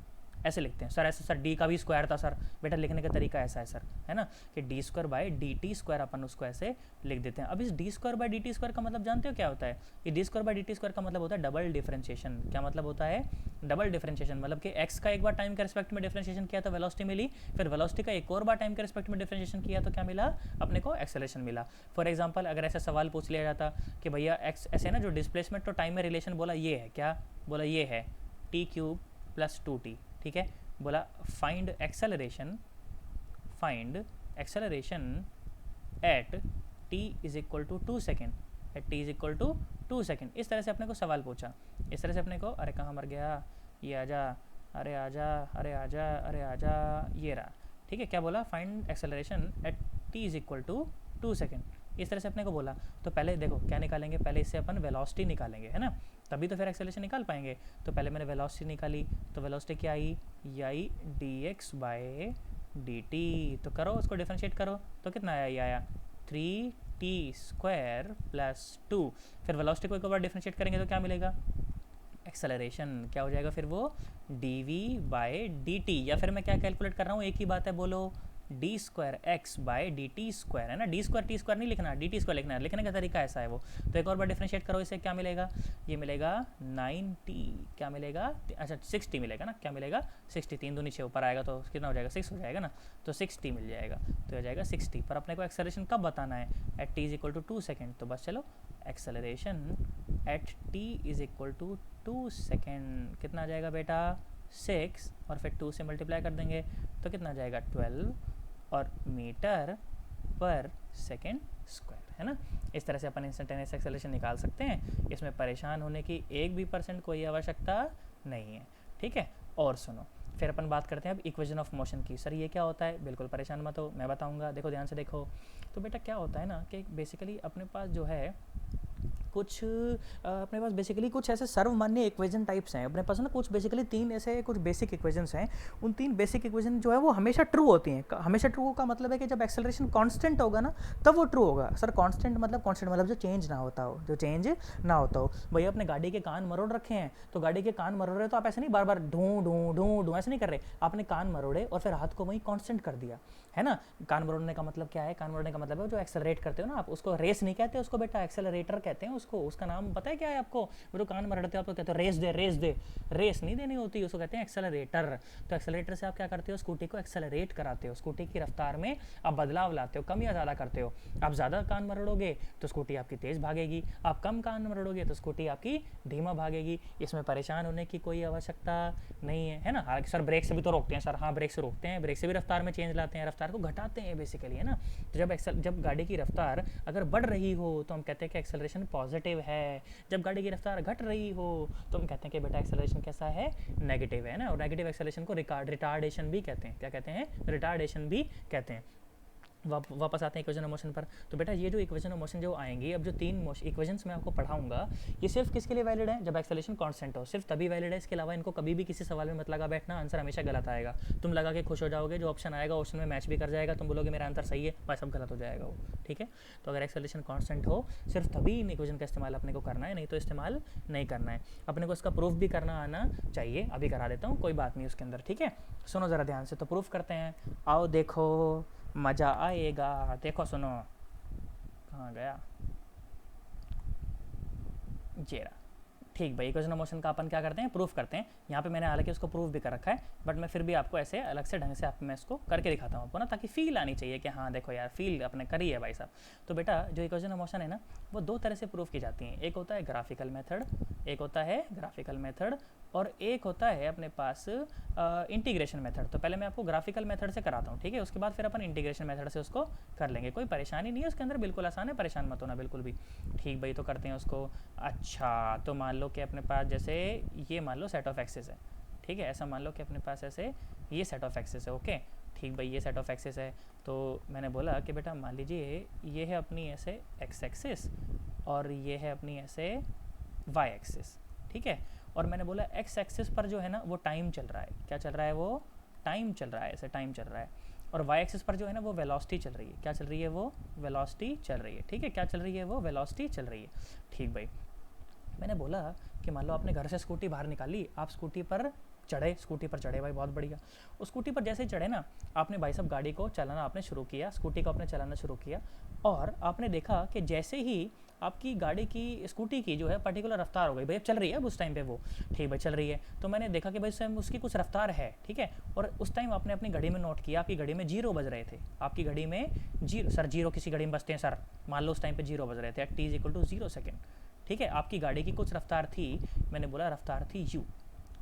ऐसे लिखते हैं सर, ऐसे सर डी का भी स्क्वायर था सर, बेटा लिखने का तरीका ऐसा है सर, है ना, कि D square by D T square upon उसको ऐसे लिख देते हैं। अब इस D square by D T square का मतलब जानते हो क्या होता है, ये D square by D T square का मतलब होता है डबल डिफरेंशिएशन। क्या मतलब होता है, डबल डिफरेंशिएशन, मतलब कि एक्स का एक बार टाइम के रिस्पेक्ट में डिफरेंशिएशन किया तो वेलोसिटी मिली, फिर वेलोसिटी का एक और बार टाइम के रिस्पेक्ट में डिफरेंशिएशन किया तो क्या मिला, अपने को एक्सेलरेशन मिला। फॉर एग्जाम्पल अगर ऐसा सवाल पूछ लिया जाता कि भैया एक्स ऐसे ना, जो डिस्प्लेसमेंट तो टाइम में रिलेशन बोला ये है, क्या बोला, ये है टी क्यूब प्लस 2t, ठीक है, बोला find acceleration at t is equal to 2 second, at t is equal to 2 second. इस तरह से अपने को सवाल पूछा, इस तरह से अपने को, अरे कहाँ मर गया, ये आजा, अरे आजा, अरे आजा, अरे आजा, ये रहा, ठीक है, क्या बोला, find acceleration at t is equal to 2 second, इस तरह से अपने को बोला। तो पहले देखो क्या निकालेंगे, पहले इससे अपन वेलोसिटी निकालेंगे, है ना, तभी तो फिर एक्सेलरेशन निकाल पाएंगे। तो पहले मैंने वेलोसिटी निकाली, तो वेलोसिटी क्या आई, ये I D x by D T, तो करो उसको डिफ्रेंशिएट करो, तो कितना आया, ये आया 3t स्क्वायर प्लस 2, फिर वेलोसिटी को एक बार डिफ्रेंशिएट करेंगे तो क्या मिलेगा, एक्सेलरेशन, क्या हो जाएगा फिर वो D V by D T, या फिर मैं क्या कैलकुलेट कर रहा हूँ, एक ही बात है, बोलो D square x by D T square, है ना, डी स्क्वायर टी स्क्वायर नहीं लिखना, डी टी स्क्वायर लिखना है, लिखने का तरीका ऐसा है वो। तो एक और बार डिफ्रेंशिएट करो, इसे क्या मिलेगा, ये मिलेगा 9t, क्या मिलेगा, अच्छा 6t मिलेगा ना, क्या मिलेगा 6t, 3 दूनी 6 ऊपर आएगा तो कितना हो जाएगा, 6 हो जाएगा ना, तो 6t मिल जाएगा, तो हो जाएगा 6t। पर अपने को एक्सेलरेशन कब बताना है, at t is equal to 2 second, तो बस चलो acceleration at t is equal to 2 second कितना आ जाएगा बेटा, 6, और फिर 2 से मल्टीप्लाई कर देंगे तो कितना आ जाएगा 12 और मीटर पर सेकेंड स्क्वायर, है ना। इस तरह से अपन इंस्टेंटेनियस एक्सेलरेशन निकाल सकते हैं, इसमें परेशान होने की 1% कोई आवश्यकता नहीं है, ठीक है। और सुनो, फिर अपन बात करते हैं अब इक्वेशन ऑफ मोशन की। सर ये क्या होता है, बिल्कुल परेशान मत हो, मैं बताऊंगा, देखो ध्यान से देखो। तो बेटा क्या होता है ना कि बेसिकली अपने पास जो है कुछ अपने पास बेसिकली कुछ ऐसे सर्वमान्य इक्वेशन टाइप्स हैं अपने पास ना, कुछ बेसिकली 3 ऐसे कुछ बेसिक इक्वेशंस हैं। उन 3 बेसिक इक्वेशन जो है वो हमेशा ट्रू होती हैं। हमेशा ट्रू का मतलब है कि जब एक्सेलरेशन कांस्टेंट होगा ना तब वो ट्रू होगा। सर कांस्टेंट मतलब जो चेंज ना होता हो, जो चेंज ना होता हो। भैया अपने गाड़ी के कान मरोड़ रखे हैं, तो गाड़ी के कान मरोड़ रहे तो आप ऐसे नहीं बार बार ढूं ढूं ढूं ढूं ऐसे नहीं कर रहे, आपने कान मरोड़े और फिर हाथ को वहीं कांस्टेंट कर दिया, है ना। कान मरोड़ने का मतलब क्या है, कान मरोड़ने का मतलब है जो एक्सेलरेट करते हो ना आप, उसको रेस नहीं कहते, उसको बेटा एक्सेलरेटर कहते हैं उसको। उसका नाम पता है क्या है आपको, वो जो कान मरोड़ते हो आपको कहते हो रेस दे रेस दे, रेस नहीं देनी होती, उसको कहते हैं एक्सेलरेटर। तो एक्सेलरेटर से आप क्या करते हो, स्कूटी को एक्सेलरेट कराते हो, स्कूटी की रफ्तार में आप बदलाव लाते हो, कम या ज़्यादा करते हो। आप ज़्यादा कान मरोड़ोगे तो स्कूटी आपकी तेज़ भागेगी, आप कम कान मरोड़ोगे तो स्कूटी आपकी धीमा भागेगी। इसमें परेशान होने की कोई आवश्यकता नहीं है, है ना। हालांकि सर ब्रेक से भी तो रोकते हैं, सर हाँ ब्रेक से रोकते हैं, ब्रेक से भी रफ्तार में चेंज लाते हैं, रफ्तार को घटाते हैं बेसिकली, है ना। तो जब गाड़ी की रफ्तार अगर बढ़ रही हो तो हम कहते हैं कि एक्सेलरेशन पॉजिटिव है, जब गाड़ी की रफ्तार घट रही हो तो हम कहते हैं कि बेटा एक्सेलरेशन कैसा है, नेगेटिव है ना। और नेगेटिव एक्सेलरेशन को रिटार्डेशन भी कहते हैं, क्या कहते हैं, रिटार्डेशन भी कहते हैं। वापस आते हैं इक्वेशन ऑफ मोशन पर। तो बेटा ये जो इक्वेशन ऑफ मोशन जो आएंगी, अब जो 3 इक्वेशंस मैं आपको पढ़ाऊंगा ये सिर्फ किसके लिए वैलिड है, जब एक्सेलरेशन कांस्टेंट हो, सिर्फ तभी वैलिड है। इसके अलावा इनको कभी भी किसी सवाल में मत लगा बैठना, आंसर हमेशा गलत आएगा। तुम लगा के खुश हो जाओगे, जो ऑप्शन आएगा ऑप्शन में मैच भी कर जाएगा, तुम बोलोगे मेरा आंसर सही है, बस सब गलत हो जाएगा वो, ठीक है। तो अगर एक्सेलरेशन कांस्टेंट हो सिर्फ तभी इन इक्वेशन का इस्तेमाल अपने को करना है, नहीं तो इस्तेमाल नहीं करना है। अपने को इसका प्रूफ भी करना आना चाहिए, अभी करा देता हूँ, कोई बात नहीं उसके अंदर, ठीक है। सुनो ज़रा ध्यान से, तो प्रूफ करते हैं, आओ देखो मज़ा आएगा। देखो सुनो, कहाँ गया जेरा, ठीक भाई। इक्वेशन ऑफ मोशन का अपन क्या करते हैं, प्रूफ करते हैं। यहाँ पे मैंने हालांकि उसको प्रूफ भी कर रखा है, बट मैं फिर भी आपको ऐसे अलग से ढंग से मैं इसको करके दिखाता हूँ आपको ना, ताकि फील आनी चाहिए कि हाँ देखो यार फील अपने करी है भाई साहब। तो बेटा जो इक्वेशन ऑफ मोशन है ना वो 2 तरह से प्रूफ की जाती हैं, एक होता है ग्राफिकल मेथड, एक होता है ग्राफिकल मेथड, और एक होता है अपने पास इंटीग्रेशन मेथड। तो पहले मैं आपको ग्राफिकल मेथड से कराता हूँ, ठीक है, उसके बाद फिर अपन इंटीग्रेशन मेथड से उसको कर लेंगे। कोई परेशानी नहीं है उसके अंदर, बिल्कुल आसान है, परेशान मत होना बिल्कुल भी, ठीक भाई। तो करते हैं उसको। अच्छा तो मान लो कि अपने पास जैसे ये मान लो सेट ऑफ एक्सेस है, ठीक है, ऐसा मान लो कि अपने पास ऐसे ये सेट ऑफ एक्सेस है, ओके, ठीक भाई, ये सेट ऑफ एक्सेस है। तो मैंने बोला कि बेटा मान लीजिए ये है अपनी ऐसे एक्स एक्सिस और ये है अपनी ऐसे वाई एक्सिस, ठीक है। और मैंने बोला एक्स एक्सिस पर जो है ना वो टाइम चल रहा है, क्या चल रहा है, वो टाइम चल रहा है, ऐसे टाइम चल रहा है, और वाई एक्सिस पर जो है ना वो वेलोसिटी चल रही है। क्या चल रही है? वो वेलोसिटी चल रही है। ठीक है, क्या चल रही है? वो वेलोसिटी चल रही है। ठीक भाई, मैंने बोला कि मान लो आपने घर से स्कूटी बाहर निकाली, आप स्कूटी पर चढ़े भाई, बहुत बढ़िया। उस स्कूटी पर जैसे ही चढ़े ना, आपने भाई साहब गाड़ी को चलाना आपने शुरू किया, स्कूटी को आपने चलाना शुरू किया, और आपने देखा कि जैसे ही आपकी गाड़ी की, स्कूटी की जो है पर्टिकुलर रफ्तार हो गई भाई, अब चल रही है अब उस टाइम पे वो, ठीक भाई चल रही है, तो मैंने देखा कि भाई स्वयं उसकी कुछ रफ्तार है, ठीक है, और उस टाइम आपने अपनी घड़ी में नोट किया, आपकी घड़ी में 0 बज रहे थे, आपकी घड़ी में जीरो, सर 0 किसी घड़ी में बजते हैं सर, मान लो उस टाइम पे 0 बज रहे थे, एट t=0 सेकेंड, ठीक है, आपकी गाड़ी की कुछ रफ्तार थी, मैंने बोला रफ्तार थी u,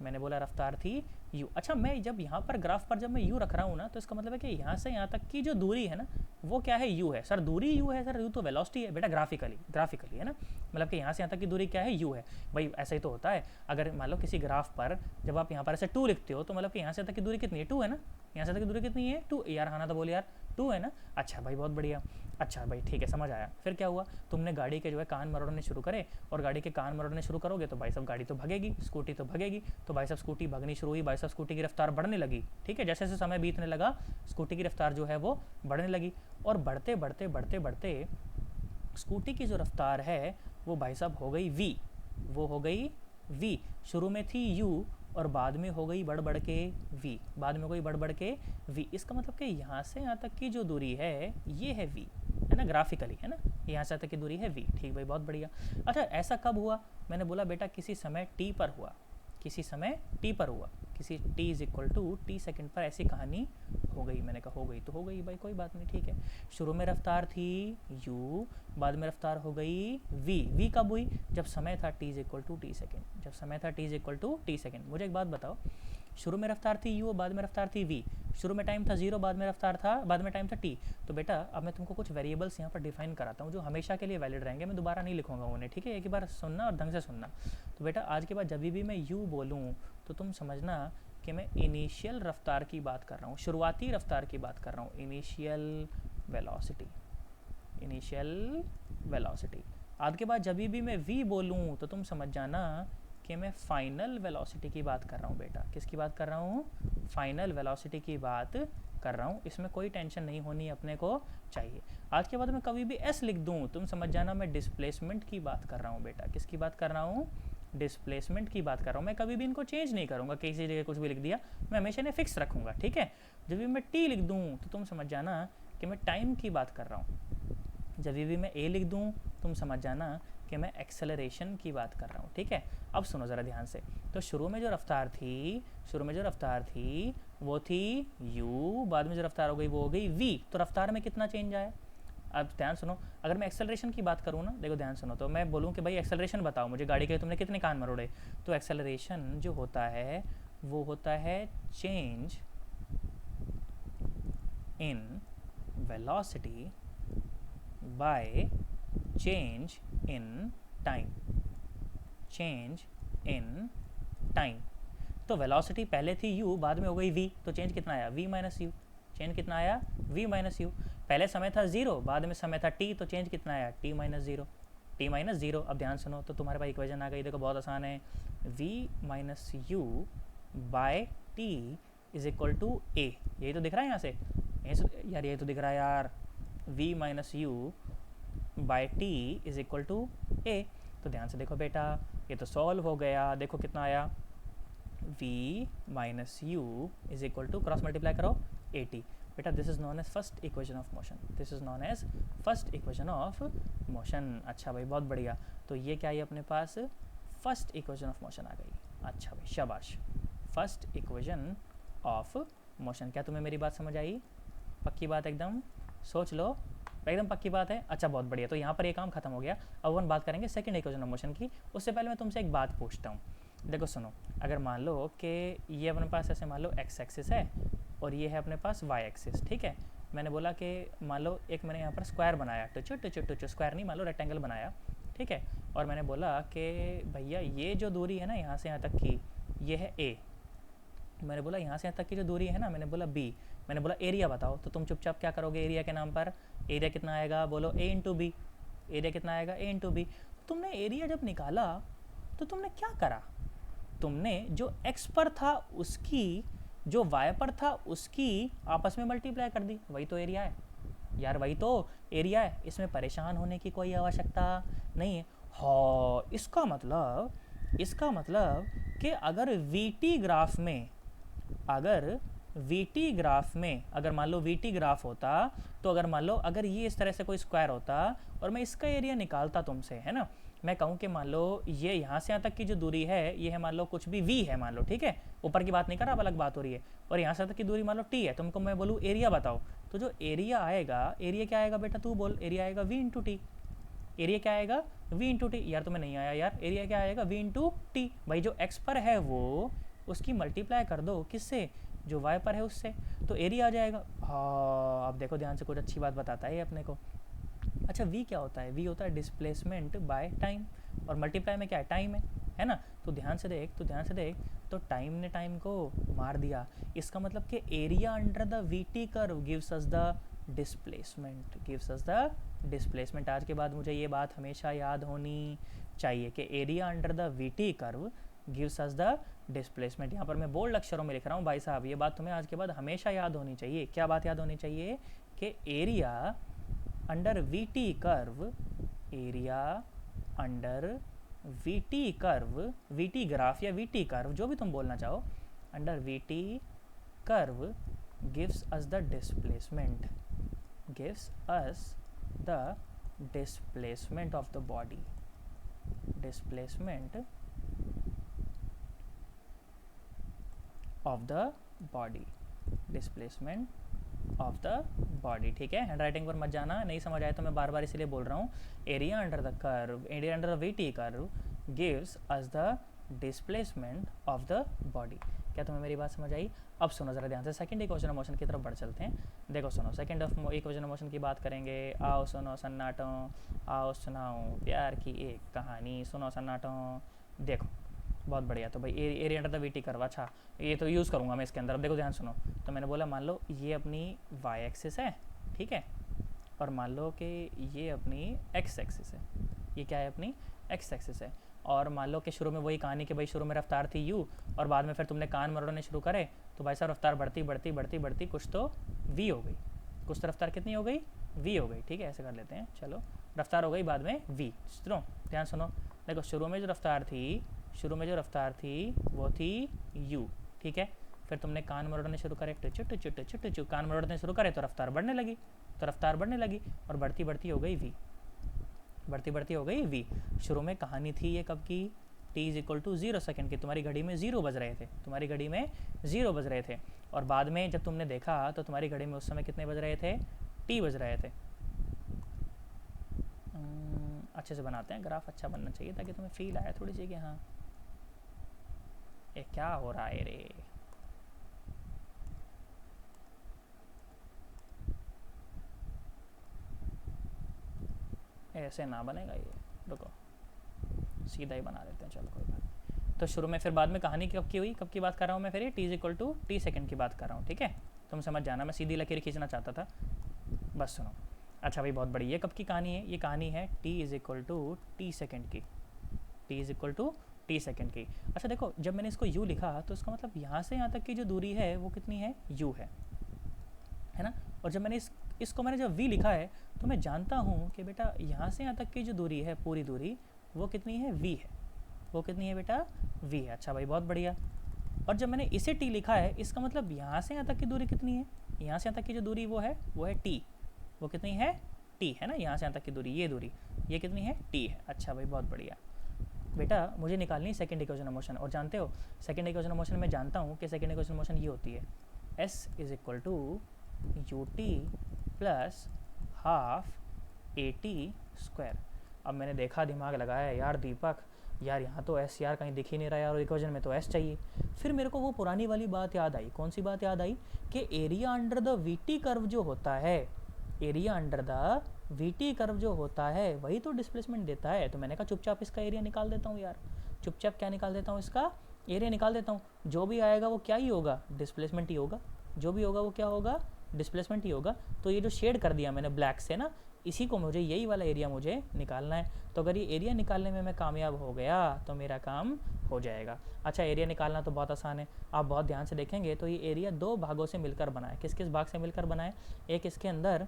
मैंने बोला रफ्तार थी u। अच्छा, मैं जब यहाँ पर ग्राफ पर जब मैं u रख रहा हूँ ना, तो इसका मतलब है कि यहाँ से यहाँ तक की जो दूरी है ना, वो क्या है? u है। सर दूरी u है? सर u तो वेलोसिटी है बेटा, ग्राफिकली है ना, मतलब कि यहाँ से यहाँ तक की दूरी क्या है? u है भाई। ऐसा ही तो होता है, अगर मान लो किसी ग्राफ पर जब आप यहाँ पर ऐसे 2 लिखते हो, तो मतलब कि यहाँ से तक की दूरी कितनी है? 2 है ना, यहाँ से तक की दूरी कितनी है? 2 यार, हाँ ना तो बोल यार, 2 है ना। अच्छा भाई, बहुत बढ़िया। अच्छा भाई ठीक है, समझ आया। फिर क्या हुआ? तुमने गाड़ी के जो है कान मरोड़ने शुरू करे, और गाड़ी के कान मरोड़ने शुरू करोगे तो भाई साहब गाड़ी तो भगेगी, स्कूटी तो भगेगी, तो भाई साहब स्कूटी भगनी शुरू हुई, भाई साहब स्कूटी की रफ्तार बढ़ने लगी, ठीक है, जैसे जैसे समय बीतने लगा स्कूटी की रफ्तार जो है वो बढ़ने लगी, और बढ़ते बढ़ते बढ़ते बढ़ते स्कूटी की जो रफ्तार है वो भाई साहब हो गई v, वो हो गई v, शुरू में थी u और बाद में हो गई बढ़ बढ़ के v, बाद में हो गई बढ़ बढ़ के v। इसका मतलब कि यहाँ से यहाँ तक की जो दूरी है ये है v, है ना, ग्राफिकली, है ना, यहाँ से तक की दूरी है v। ठीक भाई, बहुत बढ़िया। अच्छा, ऐसा कब हुआ? मैंने बोला बेटा किसी समय t पर हुआ, किसी समय t पर हुआ, किसी t सेकंड पर ऐसी कहानी हो गई। मैंने कहा हो गई तो हो गई भाई, कोई बात नहीं, ठीक है। शुरू में रफ्तार थी u, बाद में रफ्तार हो गई v कब हुई? जब समय था t सेकंड, जब समय था t सेकंड। मुझे एक बात बताओ, शुरू में रफ्तार थी u, बाद में रफ्तार थी v, शुरू में टाइम था 0, बाद में टाइम था t। तो बेटा अब मैं तुमको कुछ वेरिएबल्स यहाँ पर डिफाइन कराता हूँ जो हमेशा के लिए वैलिड रहेंगे, मैं दोबारा नहीं लिखूंगा उन्हें, ठीक है, एक ही बार सुनना और ढंग से सुनना। तो बेटा आज के बाद जब भी मैं u बोलूँ तो तुम समझना कि मैं इनिशियल रफ्तार की बात कर रहा हूँ, शुरुआती रफ्तार की बात कर रहा हूँ, इनिशियल वेलोसिटी। आज के बाद जब भी मैं v बोलूँ तो तुम समझ जाना कि मैं फाइनल वेलोसिटी की बात कर रहा हूँ बेटा। किसकी बात कर रहा हूँ? फाइनल वेलोसिटी की बात कर रहा हूँ, इसमें कोई टेंशन नहीं होनी अपने को चाहिए। आज के बाद मैं कभी भी s लिख दूँ तुम समझ जाना मैं डिस्प्लेसमेंट की बात कर रहा हूँ बेटा। किसकी बात कर रहा हूँ? डिस्प्लेसमेंट की बात कर रहा हूँ। मैं कभी भी इनको चेंज नहीं करूँगा, किसी जगह कुछ भी लिख दिया, मैं हमेशा इन्हें फिक्स रखूँगा, ठीक है। जब भी मैं t लिख दूँ तो तुम समझ जाना कि मैं टाइम की बात कर रहा हूँ। जब भी मैं a लिख दूँ तुम समझ जाना कि मैं एक्सेलरेशन की बात कर रहा हूँ, ठीक है। अब सुनो ज़रा ध्यान से, तो शुरू में जो रफ्तार थी वो थी u, बाद में जो रफ्तार हो गई वो हो गई v। तो रफ्तार में कितना चेंज आया? अब ध्यान सुनो, अगर मैं एक्सेलरेशन की बात करूँ ना, देखो ध्यान सुनो, तो मैं बोलूँ कि भाई एक्सेलरेशन बताओ मुझे, गाड़ी के तुमने कितने कान मरोड़े, तो एक्सेलरेशन जो होता है वो होता है change in velocity by change in time, change in time. तो वेलोसिटी पहले थी u, बाद में हो गई v, तो चेंज कितना आया? v minus you. चेंज कितना आया? v minus you. पहले समय था 0, बाद में समय था t, तो चेंज कितना आया? t minus 0, t minus 0। अब ध्यान सुनो, तो तुम्हारे पास इक्वेशन आ गई, देखो बहुत आसान है, v minus U by t is equal to a। यही तो दिख रहा है यहाँ से, यार यही तो दिख रहा है यार, v minus U by t is equal to a। तो ध्यान से देखो बेटा, ये तो सॉल्व हो गया, देखो कितना आया, v minus you is equal to, cross multiply करो, 80। बेटा this is known as first equation of motion, this is known as first equation of motion. अच्छा भाई, बहुत बढ़िया। तो ये क्या है अपने पास? फर्स्ट इक्वेशन ऑफ मोशन आ गई। अच्छा भाई शाबाश, फर्स्ट इक्वेशन ऑफ मोशन। क्या तुम्हें मेरी बात समझ आई? पक्की बात एकदम? सोच लो, एकदम पक्की बात है। अच्छा बहुत बढ़िया, तो यहाँ पर ये काम खत्म हो गया। अब हम बात करेंगे सेकंड इक्वेशन ऑफ मोशन की। उससे पहले मैं तुमसे एक बात पूछता हूँ, देखो सुनो, अगर मान लो कि ये अपने पास ऐसे मान लो एक्स एक्सिस है और ये है अपने पास वाई एक्सिस, ठीक है। मैंने बोला कि मान लो एक मैंने यहाँ पर स्क्वायर बनाया, टुचो टुचो टुचो, स्क्वायर नहीं, मान लो रेक्टेंगल बनाया, ठीक है। और मैंने बोला कि भैया ये जो दूरी है ना यहाँ से यहाँ तक की, ये है a। मैंने बोला यहाँ से यहाँ तक की जो दूरी है ना, मैंने बोला b। मैंने बोला एरिया बताओ, तो तुम चुपचाप क्या करोगे एरिया के नाम पर? एरिया कितना आएगा? बोलो a इंटू बी। एरिया कितना आएगा? a into B. तुमने एरिया जब निकाला तो तुमने क्या करा? तुमने जो x पर था उसकी जो y पर था उसकी आपस में मल्टीप्लाई कर दी, वही तो एरिया है यार, वही तो एरिया है। इसमें परेशान होने की कोई आवश्यकता नहीं है। हाँ, इसका मतलब कि अगर वीटी ग्राफ में, अगर वीटी ग्राफ में अगर मान लो वीटी ग्राफ होता, तो अगर मान लो अगर ये इस तरह से कोई स्क्वायर होता और मैं इसका एरिया निकालता तुमसे, है ना, मैं कहूँ कि मान लो ये यहाँ से यहाँ तक की जो दूरी है ये है, मान लो कुछ भी v है, मान लो, ठीक है, ऊपर की बात नहीं कर रहा, अब अलग बात हो रही है, और यहाँ से तक की दूरी मान लो t है, तुमको मैं बोलूँ एरिया बताओ, तो जो एरिया आएगा, एरिया क्या आएगा बेटा, तू बोल, एरिया आएगा v इंटू टी। एरिया क्या आएगा, v इंटू टी। यार तुम्हें नहीं आया यार, एरिया क्या आएगा, v इंटू टी। भाई जो x पर है वो उसकी मल्टीप्लाई कर दो किससे, जो y पर है उससे, तो एरिया आ जाएगा। हाँ, अब देखो ध्यान से, कुछ अच्छी बात बताता है ये अपने को। अच्छा, v क्या होता है, v होता है डिस्प्लेसमेंट बाय टाइम, और मल्टीप्लाई में क्या है, टाइम है ना। तो ध्यान से देख, तो टाइम ने टाइम को मार दिया, इसका मतलब कि area under the VT curve gives us the displacement. आज के बाद मुझे ये बात हमेशा याद होनी चाहिए कि area under the VT curve gives us the displacement. यहाँ पर मैं बोल्ड अक्षरों में लिख रहा हूँ भाई साहब, ये बात तुम्हें आज के बाद हमेशा याद होनी चाहिए। क्या बात याद होनी चाहिए, कि area under VT curve, area under VT curve, VT graph या वीटी कर्व जो भी तुम बोलना चाहो, under VT curve gives us the displacement, gives us the displacement of the body, displacement of the body, displacement of the body. ठीक है, hand writing पर मत जाना, नहीं समझ आए तो मैं बार बार इसलिए बोल रहा हूँ। Area under the curve, area under the VT curve gives us the displacement of the body. क्या तुम्हें मेरी बात समझ आई? अब सुनो ज़रा ध्यान से, सेकंड इक्वेशन ऑफ मोशन की तरफ बढ़ चलते हैं। देखो सुनो, सेकंड इक्वेशन ऑफ मोशन की बात करेंगे। आओ सुनो सन्नाटों, आओ सुनाओ प्यार की एक कहानी, सुनो सन्नाटों। देखो बहुत बढ़िया, तो भाई area under the VT curve, अच्छा ये तो यूज़ करूँगा मैं इसके अंदर। अब देखो ध्यान सुनो, तो मैंने बोला मान लो ये अपनी y एक्सिस है, ठीक है, और मान लो कि ये अपनी x एक्सिस है, ये क्या है, अपनी x एक्सिस है, और मान लो कि शुरू में वही कहानी कि भाई शुरू में रफ्तार थी u, और बाद में फिर तुमने कान मरोड़ने शुरू करे, तो भाई साहब रफ्तार बढ़ती बढ़ती बढ़ती बढ़ती कुछ तो v हो गई, कुछ तो रफ्तार कितनी हो गई, v हो गई। ठीक है, ऐसे कर लेते हैं, चलो रफ्तार हो गई बाद में v। सुनो ध्यान सुनो, देखो शुरू में जो रफ्तार थी वो थी u, ठीक है, फिर तुमने कान मरोड़ने शुरू करे, टुचु कान मरोड़ने शुरू करे तो रफ्तार बढ़ने लगी, और बढ़ती बढ़ती हो गई v, शुरू में कहानी थी ये कब की, t = 0 सेकेंड की, तुम्हारी घड़ी में 0 बज रहे थे, और बाद में जब तुमने देखा तो तुम्हारी घड़ी में उस समय कितने बज रहे थे, t बज रहे थे। अच्छे से बनाते हैं, ग्राफ अच्छा बनना चाहिए ताकि तुम्हें फील आए थोड़ी सी कि हाँ ये क्या हो रहा है रे। ऐसे ना बनेगा ये, रुको सीधा ही बना देते हैं, चलो कोई बात नहीं। तो शुरू में फिर बाद में कहानी कब की हुई, कब की बात कर रहा हूँ मैं, फिर ये t = t सेकेंड की बात कर रहा हूँ, ठीक है, तुम समझ जाना, मैं सीधी लकीर खींचना चाहता था, बस सुनो। अच्छा भाई बहुत बड़ी, ये कब की कहानी है, ये कहानी है t = t सेकेंड की, t सेकेंड की। अच्छा देखो, जब मैंने इसको u लिखा तो इसका मतलब यहाँ से यहाँ तक की जो दूरी है वो कितनी है, u है ना, और जब मैंने इसको मैंने जब v लिखा है तो मैं जानता हूँ कि बेटा यहाँ से यहाँ तक की जो दूरी है, पूरी दूरी, वो कितनी है, v है, वो कितनी है बेटा, v है। अच्छा भाई बहुत बढ़िया, और जब मैंने इसे t लिखा है, इसका मतलब यहाँ से यहाँ तक की दूरी कितनी है, यहाँ से यहाँ तक की जो दूरी वो है t, वो कितनी है, t है ना, यहाँ से यहाँ तक की दूरी, ये दूरी, ये कितनी है, t है। अच्छा भाई बहुत बढ़िया बेटा, मुझे निकालनी सेकंड इक्वेशन ऑफ मोशन, और जानते हो सेकंड इक्वेशन ऑफ मोशन में जानता हूँ कि सेकंड इक्वेशन ऑफ मोशन ये होती है, s = ut plus half at²। अब मैंने देखा, दिमाग लगाया यार दीपक, यार यहाँ तो s यार कहीं दिख ही नहीं रहा यार, और इक्वेशन में तो s चाहिए। फिर मेरे को वो पुरानी वाली बात याद आई, कौन सी बात याद आई, कि area under the VT curve जो होता है, area under the VT curve जो होता है वही तो डिस्प्लेसमेंट देता है। तो मैंने कहा चुपचाप इसका एरिया निकाल देता हूँ यार, चुपचाप क्या निकाल देता हूँ, इसका एरिया निकाल देता हूँ। जो भी आएगा वो क्या ही होगा, डिस्प्लेसमेंट ही होगा, जो भी होगा वो क्या होगा, डिस्प्लेसमेंट ही होगा। तो ये जो शेड कर दिया मैंने ब्लैक से ना, इसी को मुझे, यही वाला एरिया मुझे निकालना है। तो अगर ये एरिया निकालने में मैं कामयाब हो गया तो मेरा काम हो जाएगा। अच्छा, एरिया निकालना तो बहुत आसान है, आप बहुत ध्यान से देखेंगे तो ये एरिया दो भागों से मिलकर बना है। किस किस भाग से मिलकर बना है? एक इसके अंदर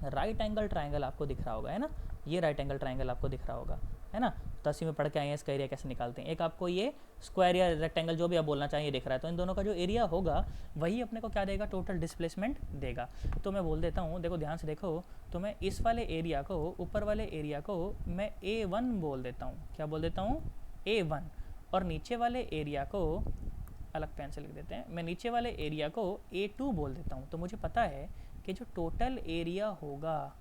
राइट एंगल ट्राइंगल आपको दिख रहा होगा, है ना, ये राइट एंगल ट्राइंगल आपको दिख रहा होगा, है ना। 10वीं में पढ़ के आए हैं इसका एरिया कैसे निकालते हैं। एक आपको ये स्क्वायर या रेक्टेंगल जो भी आप बोलना चाहिए दिख रहा है, तो इन दोनों का जो एरिया होगा वही अपने को क्या देगा? टोटल डिस्प्लेसमेंट देगा। तो मैं बोल देता हूँ, देखो ध्यान से देखो, तो मैं इस वाले एरिया को, ऊपर वाले एरिया को मैं A1 बोल देता हूँ। क्या बोल देता हूँ? A1। और नीचे वाले एरिया को, अलग पेन से लिख देते हैं, मैं नीचे वाले एरिया को A2 बोल देता हूँ। तो मुझे पता है कि जो टोटल एरिया होगा,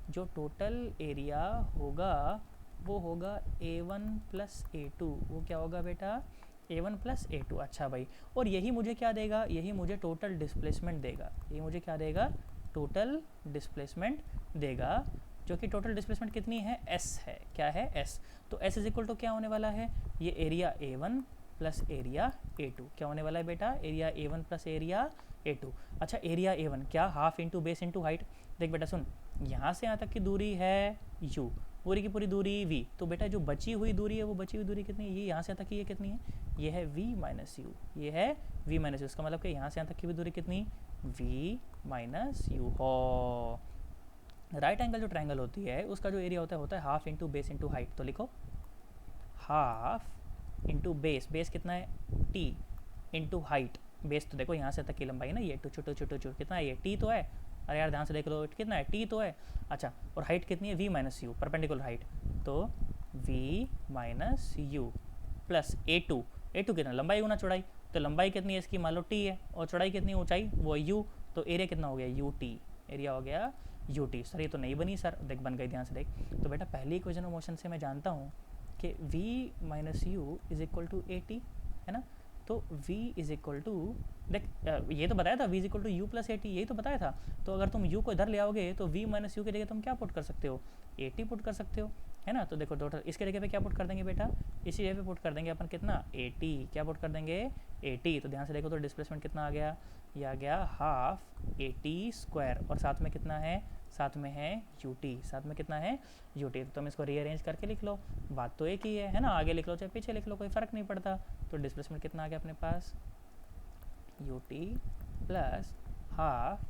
जो टोटल एरिया होगा वो होगा A1 प्लस A2। वो क्या होगा बेटा? A1 plus A2। अच्छा भाई, और यही मुझे क्या देगा? यही मुझे टोटल डिस्प्लेसमेंट देगा। ये मुझे क्या देगा? टोटल डिस्प्लेसमेंट देगा, जो कि टोटल डिस्प्लेसमेंट कितनी है? S है। क्या है? S। तो S इज इक्वल टू क्या होने वाला है? ये area A1 plus area A2। क्या होने वाला है बेटा? Area A1 plus area A2। अच्छा, एरिया A1 क्या? Half into base into height. देख बेटा सुन, यहाँ से यहाँ तक की दूरी है U, पूरी की पूरी दूरी V। तो बेटा जो बची हुई दूरी है, वो बची हुई दूरी कितनी है? ये यहाँ से यहाँ तक की ये कितनी है? ये है V माइनस U। ये है V माइनस U। इसका मतलब कि यहाँ से यहाँ तक की भी दूरी कितनी? V minus U। हो, राइट एंगल जो ट्राइंगल होती है उसका जो एरिया होता है half into base into height. तो लिखो हाफ इंटू बेस, बेस कितना है? T into height. बेस तो देखो यहाँ से तक की लंबाई ना, ये टू छोटो छोटो छोटो कितना है? ये T तो है। अरे यार ध्यान से देख लो, कितना है? T तो है। अच्छा, और हाइट कितनी है? V minus you, perpendicular height. तो V minus you plus A2। A2 कितना? लंबाई गुना चौड़ाई। तो लंबाई कितनी है इसकी? मान लो T है, और चौड़ाई कितनी? ऊंचाई वो U। तो एरिया कितना हो गया? UT। एरिया हो गया UT। सर ये तो नहीं बनी सर। देख बन गई, ध्यान से देख। तो बेटा पहली इक्वेशन ऑफ मोशन से मैं जानता हूँ कि V minus you is equal to AT, है ना। तो V इज इक्वल टू, देख ये तो बताया था V is equal to you plus AT, यही तो बताया था। तो अगर तुम U को इधर ले आओगे तो V माइनस यू की जगह तुम क्या पुट कर सकते हो? AT पुट कर सकते हो, है ना। तो देखो टोटल इसके जगह पे क्या पुट कर देंगे बेटा? इसी जगह पे पुट कर देंगे अपन कितना? AT। क्या पुट कर देंगे? AT। तो ध्यान से देखो तो डिस्प्लेसमेंट कितना आ गया? ये आ गया हाफ AT स्क्वायर, और साथ में कितना है? साथ में है UT। साथ में कितना है? UT। तो तुम इसको रीअरेंज करके लिख लो, बात तो एक ही है ना। आगे लिख लो चाहे पीछे लिख लो, कोई फ़र्क नहीं पड़ता। तो डिस्प्लेसमेंट कितना आ गया अपने पास? UT plus half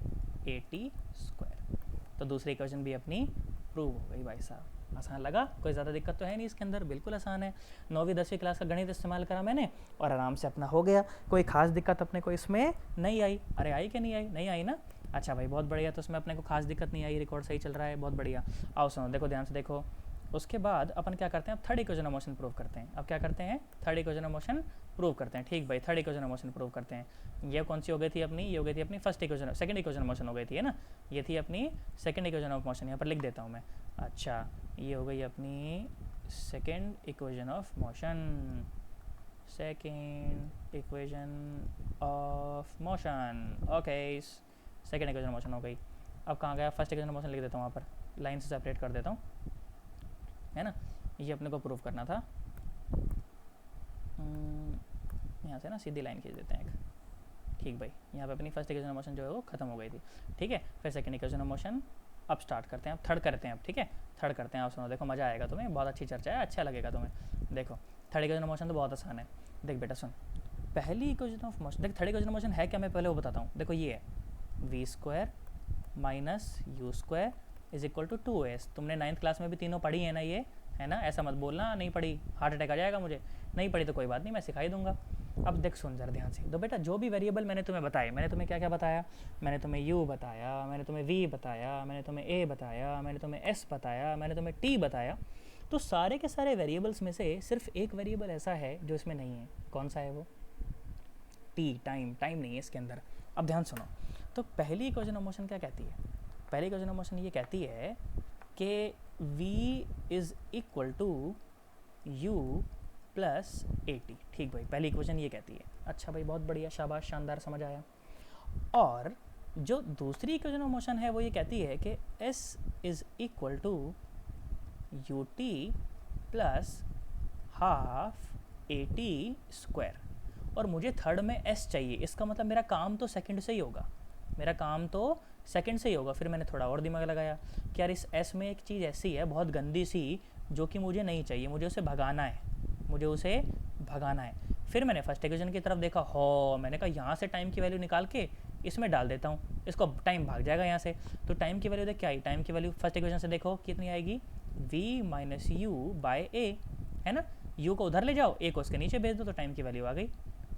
AT square. तो दूसरी इक्वेशन भी अपनी प्रूव हो गई भाई साहब। आसान लगा? कोई ज़्यादा दिक्कत तो है नहीं इसके अंदर, बिल्कुल आसान है। 9वीं 10वीं क्लास का गणित इस्तेमाल करा मैंने और आराम से अपना हो गया। कोई खास दिक्कत अपने को इसमें नहीं आई। अरे आई कि नहीं आई? नहीं आई ना। अच्छा भाई बहुत बढ़िया, तो उसमें अपने को खास दिक्कत नहीं आई, रिकॉर्ड सही चल रहा है, बहुत बढ़िया। आओ सुनो, देखो ध्यान से देखो। उसके बाद अपन क्या करते हैं? अब third equation of motion prove करते हैं। अब क्या करते हैं? Third equation of motion prove करते हैं। ठीक भाई, third equation of motion prove करते हैं। ये कौन सी हो गई थी अपनी? ये हो गई थी अपनी first equation, second equation of motion हो गई थी, है ना। ये थी अपनी सेकंड इक्वेशन ऑफ मोशन, यहाँ पर लिख देता हूँ मैं। अच्छा, ये हो गई अपनी second equation of motion. Second equation of motion, okay, second equation of motion हो गई। अब कहाँ गया? फर्स्ट इक्वेशन ऑफ मोशन लिख देता हूँ, वहाँ पर लाइन से सेपरेट कर देता हूँ, है ना। ये अपने को प्रूव करना था। यहाँ से ना सीधी लाइन खींच देते हैं एक। ठीक भाई, यहाँ पे अपनी फर्स्ट इक्वेशन ऑफ मोशन जो है वो खत्म हो गई थी। ठीक है, फिर सेकंड इक्वेशन ऑफ मोशन अब स्टार्ट करते हैं, अब थर्ड करते हैं। अब ठीक है, थर्ड करते हैं। आप सुनो, देखो मज़ा आएगा तुम्हें, बहुत अच्छी चर्चा है, अच्छा लगेगा तुम्हें। देखो थर्ड इक्वेशन ऑफ मोशन तो बहुत आसान है। देख बेटा सुन, पहली इक्वेशन ऑफ मोशन, देख थर्ड इक्वेशन ऑफ मोशन है क्या, मैं पहले वो बताता हूँ। देखो ये है V square minus you square is equal to 2s। तुमने 9th क्लास में भी तीनों पढ़ी है ना ये, है ना। ऐसा मत बोलना नहीं पढ़ी, हार्ट अटैक आ जाएगा मुझे। नहीं पढ़ी तो कोई बात नहीं, मैं सिखाई दूंगा। अब देख सुन जरा ध्यान से। तो बेटा जो भी वेरिएबल मैंने तुम्हें बताए, मैंने तुम्हें क्या क्या बताया? मैंने तुम्हें u बताया, मैंने तुम्हें v बताया, मैंने तुम्हें a बताया, मैंने तुम्हें s बताया, मैंने तुम्हें t बताया। तो सारे के सारे वेरिएबल्स में से सिर्फ एक वेरिएबल ऐसा है जो इसमें नहीं है। कौन सा है वो? t, time. टाइम नहीं है इसके अंदर। अब ध्यान सुनो, तो पहली इक्वेशन ऑफ मोशन क्या कहती है? पहली इक्वेशन ऑफ मोशन ये कहती है कि v is equal to u plus AT। ठीक भाई, पहली इक्वेशन ये कहती है। अच्छा भाई बहुत बढ़िया, शाबाश, शानदार, समझ आया। और जो दूसरी इक्वेशन ऑफ मोशन है वो ये कहती है कि s is equal to UT plus half AT square. और मुझे थर्ड में s चाहिए, इसका मतलब मेरा काम तो सेकंड से ही होगा। मेरा काम तो सेकंड से ही होगा। फिर मैंने थोड़ा और दिमाग लगाया कि यार इस एस में एक चीज़ ऐसी है बहुत गंदी सी जो कि मुझे नहीं चाहिए, मुझे उसे भगाना है, मुझे उसे भगाना है। फिर मैंने फर्स्ट इक्वेशन की तरफ देखा, हो मैंने कहा यहाँ से टाइम की वैल्यू निकाल के इसमें डाल देता हूँ, इसको टाइम भाग जाएगा यहाँ से। तो टाइम की वैल्यू देख क्या आई, टाइम की वैल्यू फर्स्ट इक्वेशन से देखो कितनी आएगी, v माइनस यू बाय ए, है ना। u को उधर ले जाओ, a को उसके नीचे भेज दो, तो टाइम की वैल्यू आ गई।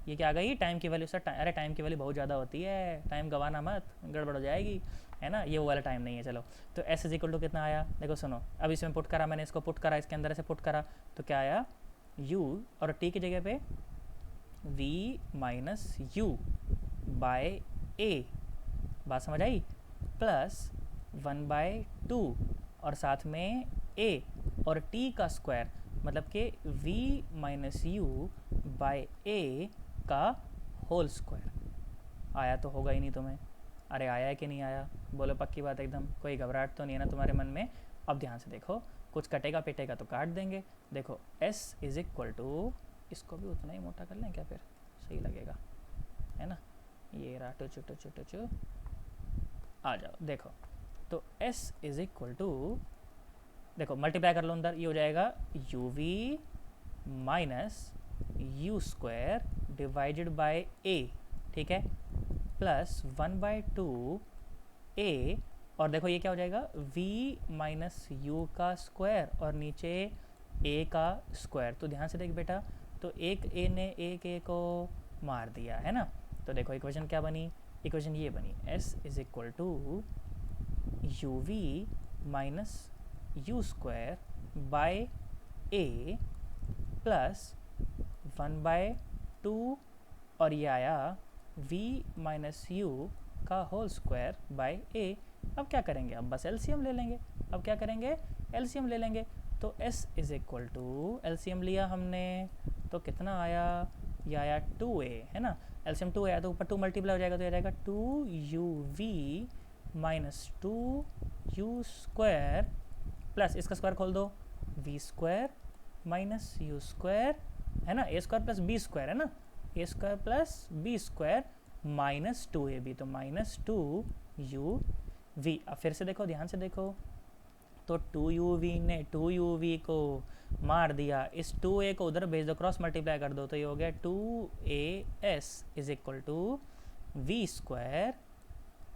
ये क्या आ गई, टाइम की वैल्यू। सर अरे टाइम की वैल्यू बहुत ज़्यादा होती है, टाइम गंवाना मत, गड़बड़ हो जाएगी, है ना। ये वो वाला टाइम नहीं है। चलो तो s इज इक्वल टू कितना आया, देखो सुनो, अब इसमें पुट करा मैंने, इसको पुट करा, इसके अंदर से पुट करा, तो क्या आया, u और t की जगह पे v माइनस यू बाय ए, बात समझ आई, प्लस 1/2 और साथ में a और t का स्क्वायर, मतलब कि v माइनस यू बाय ए का होल स्क्वायर। आया तो होगा ही नहीं तुम्हें, अरे आया है कि नहीं आया, बोलो पक्की बात एकदम, कोई घबराहट तो नहीं है ना तुम्हारे मन में। अब ध्यान से देखो, कुछ कटेगा पिटेगा तो काट देंगे। देखो s इज इक्वल टू, इसको भी उतना ही मोटा कर लें क्या, फिर सही लगेगा, है ना। ये रहा टुचु टुचु टुचु, आ जाओ देखो। तो s इज इक्वल टू, देखो मल्टीप्लाई कर लो अंदर, ये हो जाएगा u we minus you square divided by a, ठीक है, प्लस 1/2 ए, और देखो ये क्या हो जाएगा, v माइनस यू का स्क्वायर और नीचे a का स्क्वायर। तो ध्यान से देख बेटा, तो एक a ने एक a को मार दिया, है ना। तो देखो इक्वेशन क्या बनी, इक्वेशन ये बनी, s is equal to U we minus you square by A plus 1/2, और ये आया v माइनस यू का होल स्क्वायर बाय ए। अब क्या करेंगे, अब बस एलसीएम ले लेंगे। अब क्या करेंगे, एलसीएम ले लेंगे। तो s is equal to, LCM लिया हमने तो कितना आया, ये आया 2a, है ना। एलसीएम 2 आया तो ऊपर 2 मल्टीप्लाई हो जाएगा, तो ये जाएगा 2uv minus 2u square plus इसका स्क्वायर खोल दो, v square minus you square, है ना, a square plus b square, है ना, a square plus b square minus 2ab, तो माइनस 2uv। अब फिर से देखो, ध्यान से देखो, तो 2uv ने 2uv को मार दिया, इस 2a को उधर भेज दो, क्रॉस मल्टीप्लाई कर दो, तो ये हो गया 2as is equal to V square,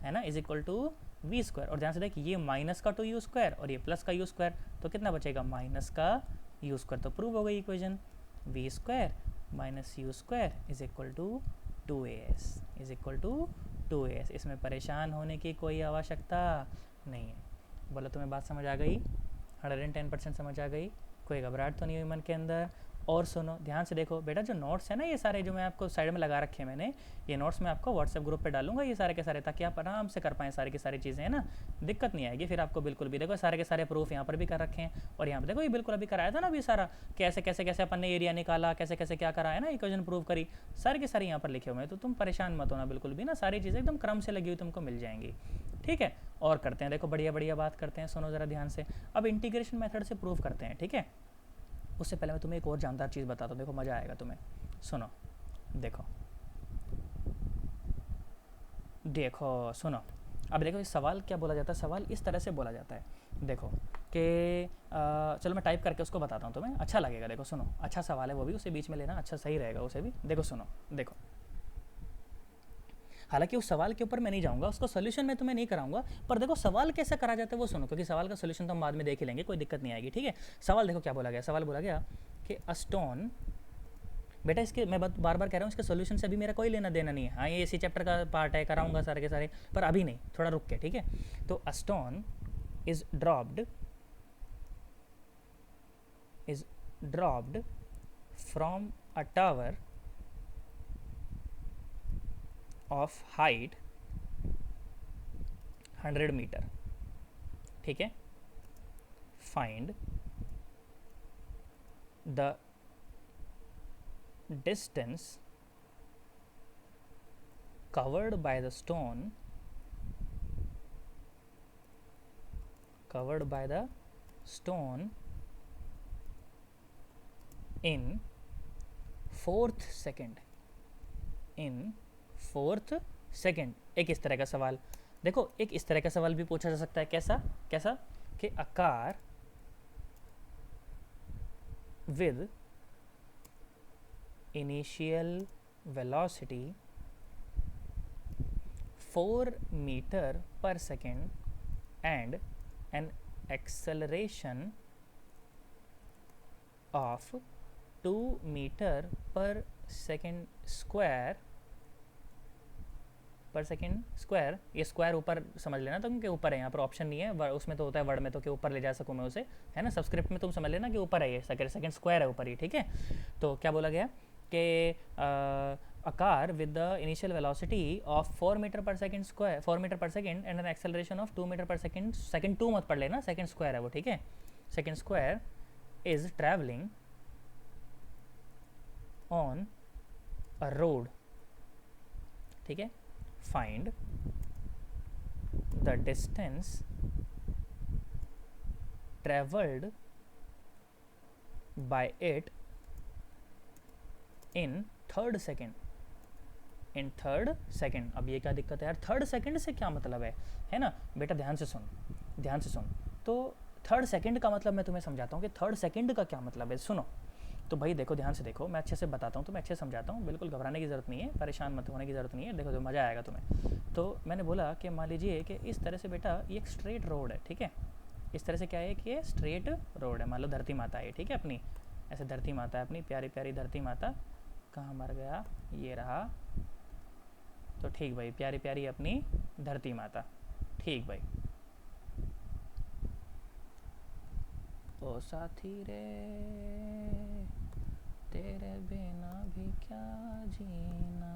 है ना, is equal to V square. और ध्यान से देखिए, ये माइनस का 2u स्क्वायर और ये प्लस का u स्क्वायर, तो कितना बचेगा, माइनस का u स्क्वायर। तो प्रूव हो गई equation, V square minus you square is equal to 2as is equal to 2as। इसमें परेशान होने की कोई आवश्यकता नहीं है। बोलो तुम्हें बात समझ आ गई, 110% समझ आ गई, कोई घबराहट तो नहीं हुई मन के अंदर। और सुनो ध्यान से देखो बेटा, जो नोट्स है ना ये सारे, जो मैं आपको साइड में लगा रखे हैं मैंने, ये नोट्स मैं आपको व्हाट्सएप ग्रुप पे डालूंगा ये सारे के सारे, ताकि आप आराम से कर पाएँ सारी की सारी चीज़ें, है ना, दिक्कत नहीं आएगी फिर आपको बिल्कुल भी। देखो सारे के सारे प्रूफ यहाँ पर भी कर रखे हैं, और यहाँ पर देखो ये बिल्कुल अभी कराया था ना अभी सारा, कैसे कैसे कैसे अपन ने एरिया निकाला, कैसे कैसे क्या करा है ना, इक्वेशन प्रूव करी, सारे के सारे यहाँ पर लिखे हुए हैं। तो तुम परेशान मत होना बिल्कुल भी ना, सारी चीज़ें एकदम क्रम से लगी हुई तुमको मिल जाएंगी, ठीक है। और करते हैं, देखो बढ़िया बढ़िया बात करते हैं, सुनो ज़रा ध्यान से। अब इंटीग्रेशन मेथड से प्रूव करते हैं, ठीक है। उससे पहले मैं तुम्हें एक और जानदार चीज़ बताता हूँ, देखो मज़ा आएगा तुम्हें, सुनो, देखो देखो सुनो। अब देखो इस सवाल क्या बोला जाता है, सवाल इस तरह से बोला जाता है, देखो कि चलो मैं टाइप करके उसको बताता हूँ तुम्हें, अच्छा लगेगा। देखो सुनो, अच्छा सवाल है वो भी, उसे बीच में लेना, अच्छा सही रहेगा उसे भी। देखो सुनो, देखो हालांकि उस सवाल के ऊपर मैं नहीं जाऊंगा, उसको सोल्यूशन मैं तुम्हें नहीं कराऊंगा, पर देखो सवाल कैसे करा जाता है वो सुनो, क्योंकि सवाल का सोल्यूशन तो हम बाद में देख ही लेंगे, कोई दिक्कत नहीं आएगी, ठीक है। सवाल देखो क्या बोला गया, सवाल बोला गया कि अ स्टोन, बेटा इसके मैं बार बार कह रहा हूँ, इसके सोल्यूशन से अभी मेरा कोई लेना देना नहीं है। हाँ ये इसी चैप्टर का पार्ट है, कराऊंगा सारे के सारे, पर अभी नहीं, थोड़ा रुक के, ठीक है। तो a stone is dropped from a tower of height 100 metre, ठीक है। Find the distance covered by the stone in 4th second, एक इस तरह का सवाल। देखो एक इस तरह का सवाल भी पूछा जा सकता है, कैसा कैसा कि a car with initial velocity 4 metre पर second and an acceleration of 2 metre पर second square per second square, ये स्क्वायर ऊपर समझ लेना तुम के ऊपर है, यहाँ पर ऑप्शन नहीं है, उसमें तो होता है वर्ड में तो कि ऊपर ले जा सकूँ मैं उसे, है ना, सबस्क्रिप्ट में तुम समझ लेना कि ऊपर है ये सेकेंड स्क्वायर है ऊपर ही, ठीक है। तो क्या बोला गया कि a car with the initial velocity of 4 metre पर सेकेंड स्क्वायर 4 मीटर पर second and an acceleration of 2 metre पर सेकेंड, सेकेंड 2 मत पढ़ लेना, सेकेंड स्क्वायर है वो, ठीक है, second square is travelling on a road, ठीक है, find the distance travelled by it in third second, in third second. अब ये क्या दिक्कत है यार, थर्ड सेकेंड से क्या मतलब है ना बेटा, ध्यान से सुन, ध्यान से सुन। तो थर्ड सेकेंड का मतलब मैं तुम्हें समझाता हूँ कि थर्ड सेकेंड का क्या मतलब है, सुनो। तो भाई देखो ध्यान से देखो, मैं अच्छे से बताता हूँ, तुम्हें अच्छे से समझाता हूँ, बिल्कुल घबराने की ज़रूरत नहीं है, परेशान मत होने की ज़रूरत नहीं है, देखो तो मज़ा आएगा तुम्हें। तो मैंने बोला कि मान लीजिए कि इस तरह से बेटा ये एक स्ट्रेट रोड है, ठीक है, इस तरह से क्या है कि ये स्ट्रेट रोड है, मान लो धरती माता है, ठीक है, अपनी ऐसे धरती माता है, अपनी प्यारी प्यारी धरती माता, कहाँ मर गया, ये रहा, तो ठीक भाई, प्यारी प्यारी अपनी धरती माता, ठीक भाई। ओ साथी रे तेरे बिना भी क्या जीना,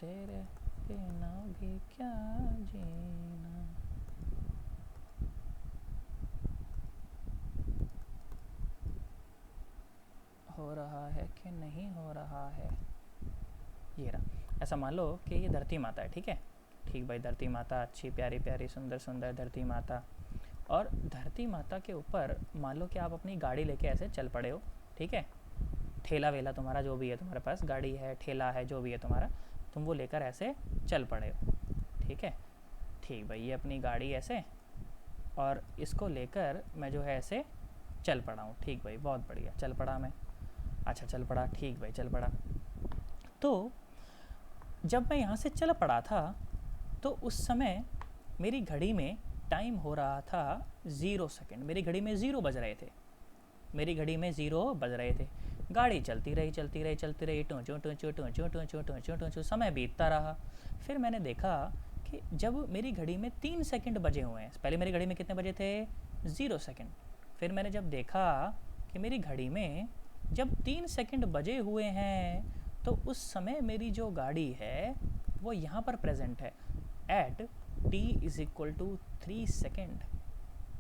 तेरे बिना भी क्या जीना, हो रहा है कि नहीं हो रहा है, ये रहा। ऐसा मान लो कि ये धरती माता है, ठीक है, ठीक भाई, धरती माता अच्छी प्यारी प्यारी सुंदर सुंदर धरती माता, और धरती माता के ऊपर मान लो कि आप अपनी गाड़ी लेके ऐसे चल पड़े हो, ठीक है, ठेला वेला तुम्हारा जो भी है, तुम्हारे पास गाड़ी है, ठेला है, जो भी है तुम्हारा, तुम वो लेकर ऐसे चल पड़े हो, ठीक है, ठीक भाई, ये अपनी गाड़ी ऐसे, और इसको लेकर मैं जो है ऐसे चल पड़ा हूँ, ठीक भाई, बहुत बढ़िया, चल पड़ा मैं, अच्छा चल पड़ा, ठीक भाई, चल पड़ा। तो जब मैं यहाँ से चल पड़ा था तो उस समय मेरी घड़ी में टाइम हो रहा था 0 सेकेंड, मेरी घड़ी में 0 बज रहे थे, मेरी घड़ी में 0 बज रहे थे, गाड़ी चलती रही चलती रही चलती रही, टूचू टूचू टूचू टूचू टूचू टूचू, समय बीतता रहा। फिर मैंने देखा कि जब मेरी घड़ी में 3 सेकेंड बजे हुए हैं, पहले मेरी घड़ी में कितने बजे थे, 0 सेकेंड, फिर मैंने जब देखा कि मेरी घड़ी में जब 3 सेकेंड बजे हुए हैं तो उस समय मेरी जो गाड़ी है वो यहाँ पर प्रेजेंट है, at t is equal to 3 second,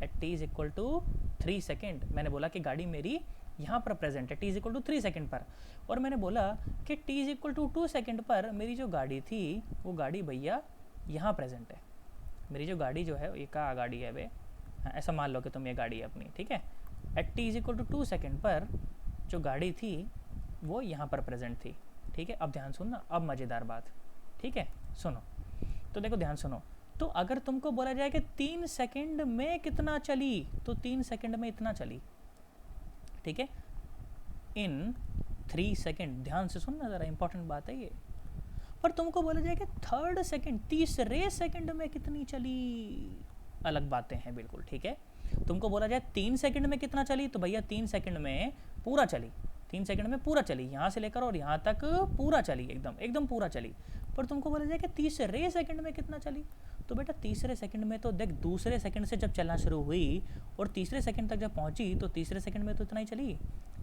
at t is equal to 3 second. मैंने बोला कि गाड़ी मेरी यहाँ पर प्रेजेंट है t is equal to 3 second पर, और मैंने बोला कि t is equal to 2 second पर मेरी जो गाड़ी थी वो गाड़ी भैया यहाँ प्रेजेंट है, मेरी जो गाड़ी जो है ये क्या गाड़ी है बे, हाँ, ऐसा मान लो कि तुम ये गाड़ी है अपनी, ठीक है, at t is equal to 2 second पर जो गाड़ी थी वो यहाँ पर प्रेजेंट थी, ठीक है। अब ध्यान सुनना, अब मज़ेदार बात, ठीक है, सुनो। तो देखो ध्यान सुनो, तो अगर तुमको बोला जाए कि 3 सेकेंड में कितना चली, तो 3 सेकेंड में इतना चली, ठीक है, इन 3 सेकेंड, ध्यान से सुनना ज़रा, इंपॉर्टेंट बात है ये। पर तुमको बोला जाए कि थर्ड सेकेंड, तीसरे सेकेंड में कितनी चली, अलग बातें हैं बिल्कुल, ठीक है। तुमको बोला जाए 3 सेकेंड में कितना चली, तो भैया 3 सेकेंड में पूरा चली, 3 सेकेंड में पूरा चली, यहाँ से लेकर और यहाँ तक पूरा चली, एकदम एकदम पूरा चली। पर तुमको बोला जाए कि तीसरे सेकंड में कितना चली, तो बेटा तीसरे सेकंड में तो देख, दूसरे सेकंड से जब चलना शुरू हुई और तीसरे सेकंड तक जब पहुंची तो तीसरे सेकंड में तो इतना ही चली,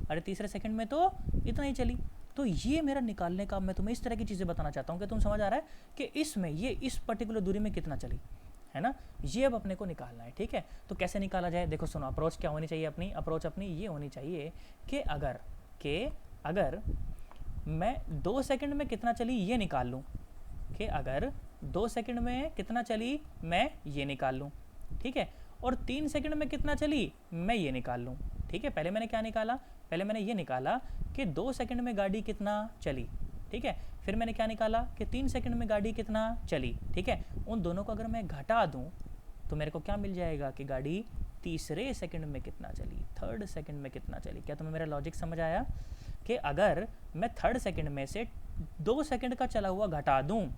अरे तीसरे सेकंड में तो इतना ही चली। तो ये मेरा निकालने का, मैं तुम्हें इस तरह की चीज़ें बताना चाहता हूँ कि तुम समझ आ रहा है कि इसमें ये इस पर्टिकुलर दूरी में कितना चली, है ना, ये अब अपने को निकालना है, ठीक है। तो कैसे निकाला जाए, देखो सुनो, अप्रोच क्या होनी चाहिए अपनी, अप्रोच अपनी ये होनी चाहिए कि अगर मैं 2 सेकंड में कितना चली ये निकाल लूँ, कि अगर 2 सेकंड में कितना चली मैं ये निकाल लूँ, ठीक है, और 3 सेकंड में कितना चली मैं ये निकाल लूँ, ठीक है। पहले मैंने क्या निकाला, पहले मैंने ये निकाला कि 2 सेकंड में गाड़ी कितना चली, ठीक है। फिर मैंने क्या निकाला कि 3 सेकंड में गाड़ी कितना चली, ठीक है। उन दोनों को अगर मैं घटा दूं तो मेरे को क्या मिल जाएगा कि गाड़ी तीसरे सेकंड में कितना चली, थर्ड सेकंड में कितना चली। क्या तुम्हें मेरा लॉजिक समझ आया कि अगर मैं थर्ड सेकंड में से 2 सेकंड का चला हुआ घटा दूं,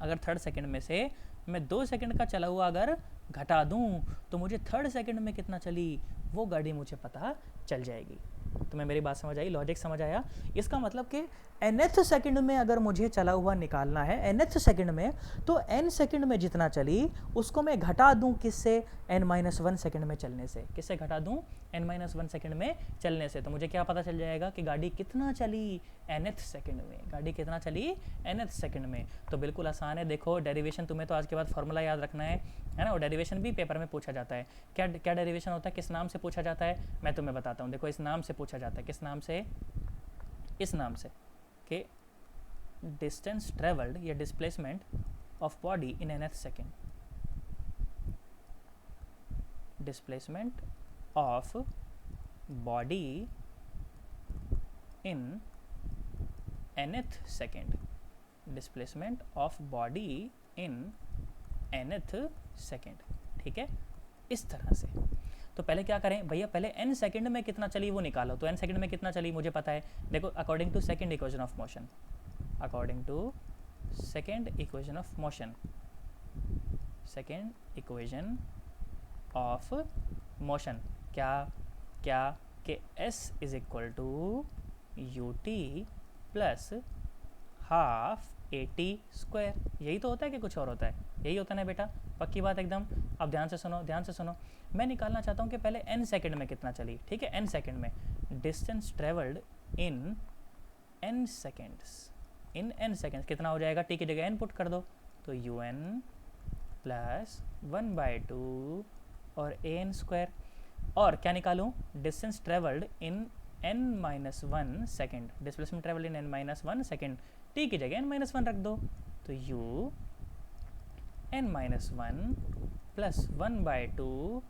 अगर थर्ड सेकंड में से मैं 2 सेकंड का चला हुआ अगर घटा दूं तो मुझे थर्ड सेकंड में कितना चली वो गाड़ी मुझे पता चल जाएगी। तुम्हें मेरी बात समझ आई, लॉजिक समझ आया। इसका मतलब कि nth सेकंड में अगर मुझे चला हुआ निकालना है nth सेकंड में, तो n सेकंड में जितना चली उसको मैं घटा दूं किससे, n-1 सेकंड में चलने से। किससे घटा दूं, n-1 सेकंड में चलने से। तो मुझे क्या पता चल जाएगा कि गाड़ी कितना चली nth सेकंड में, गाड़ी कितना चली nth सेकंड में। तो बिल्कुल आसान है। देखो डेरिवेशन तुम्हें तो आज के बाद फॉर्मूला याद रखना है ना। और डेरिवेशन भी पेपर में पूछा जाता है। क्या क्या डेरिवेशन होता है, किस नाम से पूछा जाता है, मैं तुम्हें बताता हूँ। देखो इस नाम से पूछा जाता है, किस नाम से, इस नाम से कि डिस्टेंस ट्रेवल्ड या displacement of body in nth second, displacement of body in nth second, displacement of body in nth second, ठीक है। इस तरह से तो पहले क्या करें भैया, पहले n सेकंड में कितना चली वो निकालो। तो n सेकंड में कितना चली मुझे पता है। देखो according to second equation of motion, according to second equation of motion, second equation of motion क्या क्या कि s is equal to U T plus half AT square. यही तो होता है कि कुछ और होता है, यही होता है ना बेटा, पक्की बात एकदम। अब ध्यान से सुनो, ध्यान से सुनो। मैं निकालना चाहता हूँ कि पहले n सेकंड में कितना चली, ठीक है। n सेकंड में distance travelled in n seconds, in n seconds कितना हो जाएगा, t की जगह n पुट कर दो तो un प्लस 1/2 और an स्क्वायर। और क्या निकालूँ, distance travelled in n-1 second, displacement travelled in n-1 second, t की जगह n-1 रख दो तो u n-1 प्लस 1/2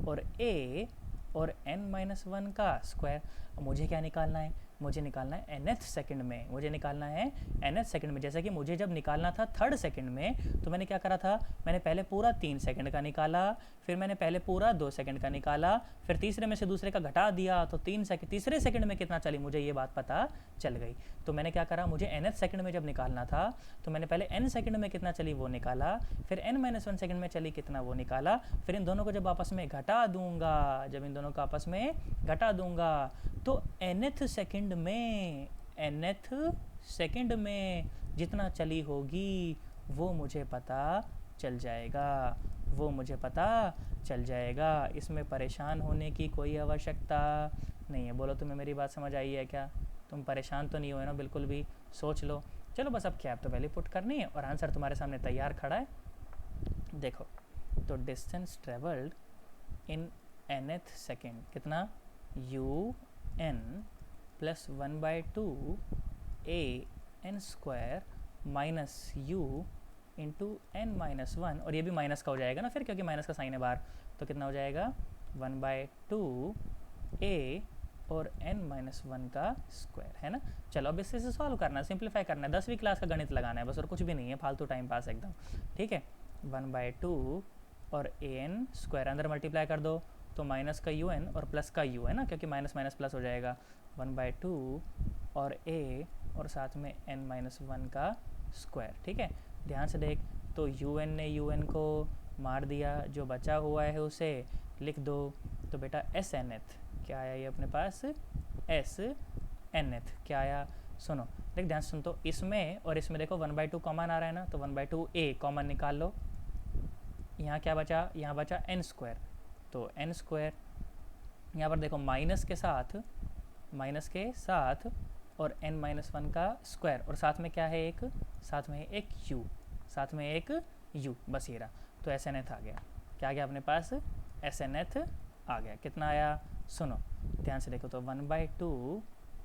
और a और n-1 का स्क्वायर। मुझे क्या निकालना है, मुझे निकालना है nth सेकंड में, मुझे निकालना है nth सेकंड में। जैसे कि मुझे जब निकालना था थर्ड सेकंड में तो मैंने क्या करा था, मैंने पहले पूरा 3 सेकंड का निकाला, फिर मैंने पहले पूरा 2 सेकंड का निकाला, फिर तीसरे में से दूसरे का घटा दिया तो 3 सेकंड, तीसरे सेकंड में कितना चली मुझे ये बात पता चल गई। तो मैंने क्या करा, मुझे nth सेकंड में जब निकालना था तो मैंने पहले n सेकंड में कितना चली वो निकाला, फिर n-1 सेकंड में चली कितना वो निकाला, फिर इन दोनों को जब आपस में घटा दूंगा, जब इन दोनों को आपस में घटा दूंगा तो nth सेकंड में, nth सेकंड में जितना चली होगी वो मुझे पता चल जाएगा, वो मुझे पता चल जाएगा। इसमें परेशान होने की कोई आवश्यकता नहीं है। बोलो तुम्हें मेरी बात समझ आई है क्या, तुम परेशान तो नहीं हुए ना बिल्कुल भी, सोच लो। चलो बस अब क्या तो वैल्यू पुट करनी है और आंसर तुम्हारे सामने तैयार खड़ा है। देखो तो distance travelled in nth second कितना, un plus 1/2 an square minus u into n-1, और ये भी माइनस का हो जाएगा ना फिर, क्योंकि माइनस का साइन है बाहर, तो कितना हो जाएगा 1/2 a और n-1 का स्क्वायर, है ना। चलो अब इससे सॉल्व करना है, सिंप्लीफाई करना है, 10वीं क्लास का गणित लगाना है बस, और कुछ भी नहीं है, फालतू टाइम पास एकदम, ठीक है। 1/2 और an स्क्वायर अंदर मल्टीप्लाई कर दो तो माइनस का un और प्लस का u है ना, क्योंकि माइनस माइनस प्लस हो जाएगा, 1/2 और a और साथ में n-1 का स्क्वायर, ठीक है। ध्यान से देख, तो un ने un को मार दिया, जो बचा हुआ है उसे लिख दो। तो बेटा snth क्या आया ये अपने पास, snth क्या आया, सुनो देख ध्यान से सुन। तो इसमें और इसमें देखो 1/2 कॉमन आ रहा है ना, तो 1/2 a कॉमन निकाल लो। यहाँ क्या बचा, यहाँ बचा n स्क्वायर, तो n स्क्वायर यहाँ पर देखो माइनस के साथ और n-1 का स्क्वायर, और साथ में क्या है एक, साथ में एक u, साथ में एक u, बस ये रहा। तो snth आ गया, क्या आ गया अपने पास, snth आ गया। कितना आया, सुनो ध्यान से देखो, तो 1/2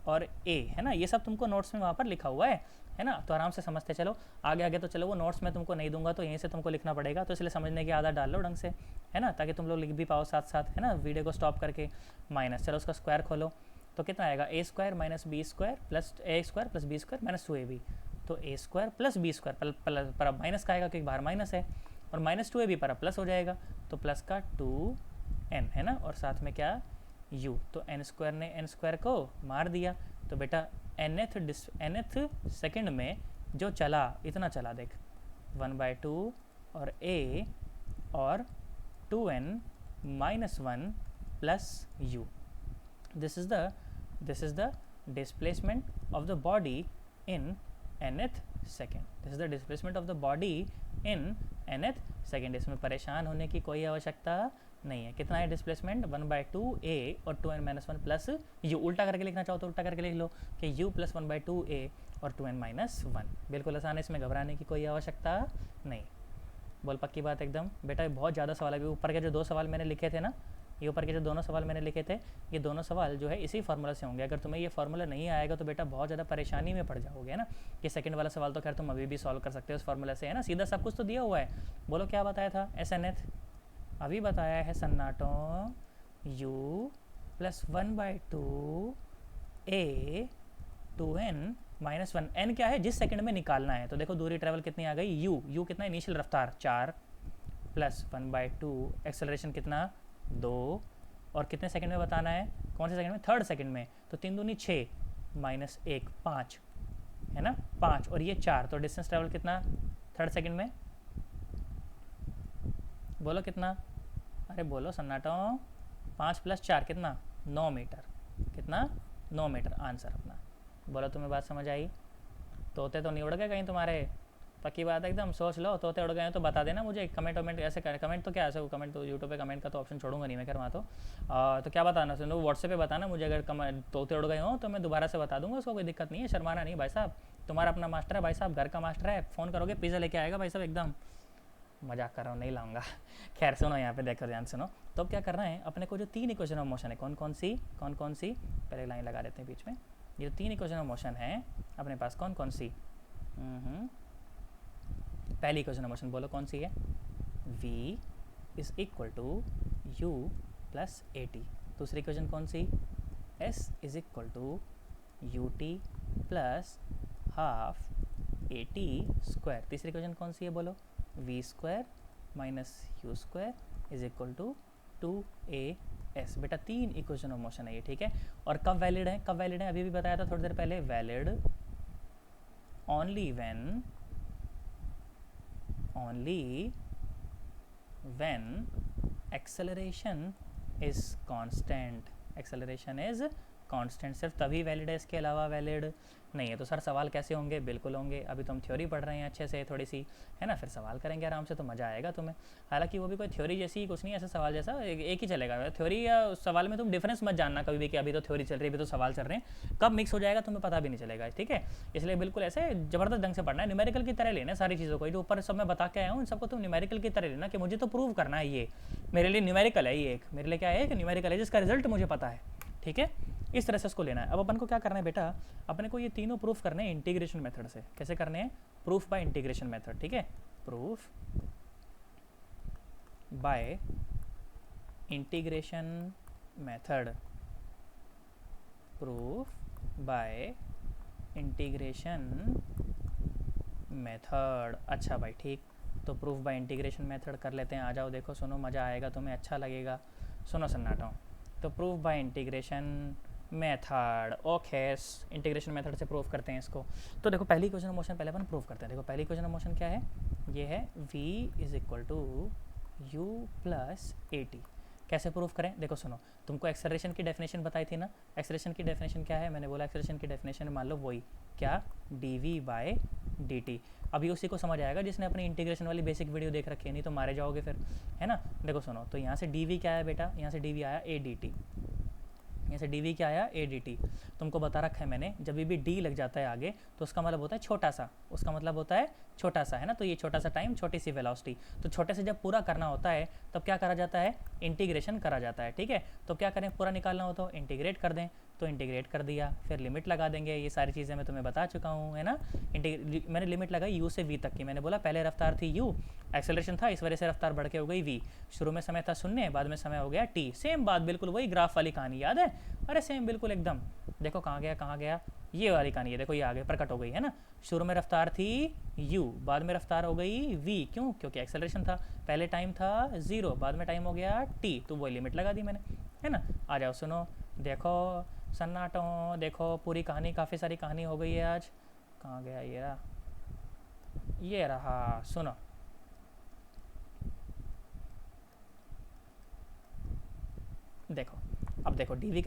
और a है ना, ये सब तुमको नोट्स में वहाँ पर लिखा हुआ है ना, तो आराम से समझते चलो। आगे तो चलो वो नोट्स में तुमको नहीं दूंगा, तो यहीं से तुमको लिखना पड़ेगा, तो इसलिए समझने की आदत डाल लो ढंग से, है ना, ताकि तुम लोग लिख भी पाओ साथ साथ, है ना, वीडियो को स्टॉप करके। माइनस, चलो उसका स्क्वायर खोलो, तो कितना आएगा a square minus b square plus a square plus b square minus 2ab। तो a square plus b square पर अब माइनस का आएगा क्योंकि बाहर माइनस है, और माइनस 2ab पर अब प्लस हो जाएगा, तो प्लस का 2n है ना, और साथ में क्या u, तो n स्क्वायर ने n स्क्वायर को मार दिया। तो बेटा nth सेकेंड में जो चला इतना चला देख 1/2 और a और 2n minus 1 plus u. This is the displacement of the body in nth second. This is the displacement of the body in nth second. इसमें परेशान होने की कोई आवश्यकता नहीं है। कितना है डिस्प्लेसमेंट 1/2 a और 2n minus 1 प्लस u। उल्टा करके लिखना चाहो तो उल्टा करके लिख लो कि u प्लस 1/2 a और 2n minus 1। बिल्कुल आसान है, इसमें घबराने की कोई आवश्यकता नहीं। बोल पक्की बात एकदम। बेटा बहुत ज़्यादा सवाल है, ऊपर के जो 2 सवाल मैंने लिखे थे ना, ये ऊपर के जो दोनों सवाल मैंने लिखे थे, ये दोनों सवाल जो है इसी फार्मूला से होंगे। अगर तुम्हें ये फार्मूला नहीं आएगा तो बेटा बहुत ज़्यादा परेशानी में पड़ जाओगे ना। कि सेकंड वाला सवाल तो खैर तुम अभी भी सॉल्व कर सकते हो उस फार्मूला से, है ना, सीधा सब कुछ तो दिया हुआ है। बोलो क्या बताया था SNth, अभी बताया है सन्नाटो u plus 1/2 a 2n minus 1। n क्या है, जिस सेकंड में निकालना है। तो देखो दूरी ट्रेवल कितनी आ गई, u कितना इनिशियल रफ्तार 4 प्लस 1/2 एक्सेलरेशन कितना 2, और कितने सेकंड में बताना है, कौन से सेकंड में, थर्ड सेकंड में। तो 3 दूनी 6 माइनस 1 5 है ना, 5 और ये 4, तो डिस्टेंस ट्रेवल कितना थर्ड सेकंड में, बोलो कितना, अरे बोलो सन्नाटो। 5 + 4 कितना 9 मीटर, कितना 9 मीटर आंसर अपना। बोलो तुम्हें बात समझ आई। तोते तो नहीं उड़ गए कहीं तुम्हारे, पक्की बात है एकदम। सोच लो तोते उड़ गए तो बता देना मुझे, कमेंट ऐसे करें। कमेंट तो क्या ऐसे, कमेंट तो यूट्यूब पे कमेंट का तो ऑप्शन छोड़ूंगा नहीं मैं, कर वहाँ तो क्या बताना सुनो, व्हाट्सएप पे बताना मुझे। अगर तोते उड़ गए हो तो मैं दोबारा से बता दूंगा, उसको कोई दिक्कत नहीं है, शर्माना नहीं भाई साहब। तुम्हारा अपना मास्टर है भाई साहब, घर का मास्टर है, फ़ोन करोगे पिज़्ज़ा लेके आएगा भाई साहब एकदम। मजाक कर रहा हूँ, नहीं लाऊंगा। खैर सुनो यहाँ पे देखो ध्यान सुनो। तो अब क्या करना है अपने को, जो 3 इक्वेशन ऑफ मोशन है, कौन कौन सी, पहले लाइन लगा देते हैं बीच में। ये 3 इक्वेशन ऑफ मोशन है अपने पास, कौन कौन सी। पहली इक्वेशन ऑफ मोशन बोलो कौन सी है, v is equal to u plus at। दूसरी इक्वेशन कौन सी, s is equal to ut plus half at square. तीसरी इक्वेशन कौन सी है बोलो, v square minus u square is equal to 2as। बेटा 3 इक्वेशन ऑफ मोशन है ये, ठीक है। और कब वैलिड है, अभी भी बताया था थोड़ी देर पहले, valid only when acceleration is constant। सिर्फ तभी वैलिड है, इसके अलावा वैलिड नहीं है। तो सर सवाल कैसे होंगे, बिल्कुल होंगे। अभी तो हम थ्योरी पढ़ रहे हैं अच्छे से थोड़ी सी, है ना, फिर सवाल करेंगे आराम से तो मज़ा आएगा तुम्हें। हालांकि वो भी कोई थ्योरी जैसी कुछ नहीं है, ऐसा सवाल जैसा एक ही चलेगा। थ्योरी या सवाल में तुम डिफरेंस मत जानना कभी भी कि अभी तो थ्योरी चल रही है अभी तो सवाल चल रहे हैं, कब मिक्स हो जाएगा तुम्हें पता भी नहीं चलेगा, ठीक है। इसलिए बिल्कुल ऐसे ज़बरदस्त ढंग से पढ़ना है, न्यूमेरिकल की तरह लेना सारी चीज़ों को। जो ऊपर सब मैं बता के आया हूँ इन सबको तुम न्यूमेरिकल की तरह लेना कि मुझे तो प्रूव करना है, ये मेरे लिए न्यूमेरिकल है, ये एक मेरे लिए क्या है, कि न्यूमेरिकल है जिसका रिजल्ट मुझे पता है, ठीक है। इस तरह से इसको लेना है। अब अपन को क्या करना है बेटा, अपने को ये तीनों प्रूफ करने हैं इंटीग्रेशन मेथड से। कैसे करने हैं, प्रूफ बाय इंटीग्रेशन मेथड, ठीक है। Proof bye integration method, proof bye integration method. अच्छा भाई ठीक, तो प्रूफ बाय इंटीग्रेशन मेथड कर लेते हैं। आ जाओ देखो सुनो, मज़ा आएगा तुम्हें, अच्छा लगेगा। सुनो सन्नाटा, तो proof bye integration method, okay, integration method से प्रूफ करते हैं इसको। तो देखो पहली इक्वेशन ऑफ मोशन पहले अपन प्रूफ करते हैं। देखो पहली इक्वेशन ऑफ मोशन क्या है, ये है v is equal to u plus at। कैसे प्रूफ करें, देखो सुनो, तुमको एक्सेलरेशन की डेफिनेशन बताई थी ना। एक्सेलरेशन की डेफिनेशन क्या है, मैंने बोला एक्सेलरेशन की डेफिनेशन मान लो वही क्या, dv बाय dt। अभी उसी को समझ आएगा जिसने अपनी इंटीग्रेशन वाली बेसिक वीडियो देख रखी है, नहीं तो मारे जाओगे फिर, है ना। देखो सुनो, तो यहाँ से dv क्या है बेटा, यहाँ से dv आया a dt, यहाँ से dv क्या आया a dt। तुमको बता रखा है मैंने, जब भी d लग जाता है आगे तो उसका मतलब होता है छोटा सा, उसका मतलब होता है छोटा सा, है ना। तो ये छोटा सा टाइम, छोटी सी वेलोसिटी, तो छोटे से जब पूरा करना होता है तब क्या करा जाता है, इंटीग्रेशन करा जाता है, ठीक है। तो क्या करें, पूरा निकालना हो तो इंटीग्रेट कर दें। तो इंटीग्रेट कर दिया, फिर लिमिट लगा देंगे, ये सारी चीज़ें मैं तुम्हें बता चुका हूँ, है ना। मैंने लिमिट लगाई u से v तक की, मैंने बोला पहले रफ्तार थी u, एक्सेलरेशन था, इस वजह से रफ्तार बढ़ के हो गई v, शुरू में समय था 0, बाद में समय हो गया t। सेम बात, बिल्कुल वही ग्राफ वाली कहानी, याद है? अरे सेम बिल्कुल एकदम। देखो कहाँ गया कहाँ गया, ये वाली कहानी है, देखो ये आगे प्रकट हो गई, है ना। शुरू में रफ्तार थी u, बाद में रफ्तार हो गई v, क्यों? क्योंकि एक्सेलरेशन था, पहले टाइम था 0, बाद में टाइम हो गया t, तो वही लिमिट लगा दी मैंने, है ना। आ जाओ सुनो, देखो सन्नाटो, देखो पूरी कहानी, काफ़ी सारी कहानी हो गई है आज। कहाँ गया ये रहा, सुनो। देखो अब देखो डीवी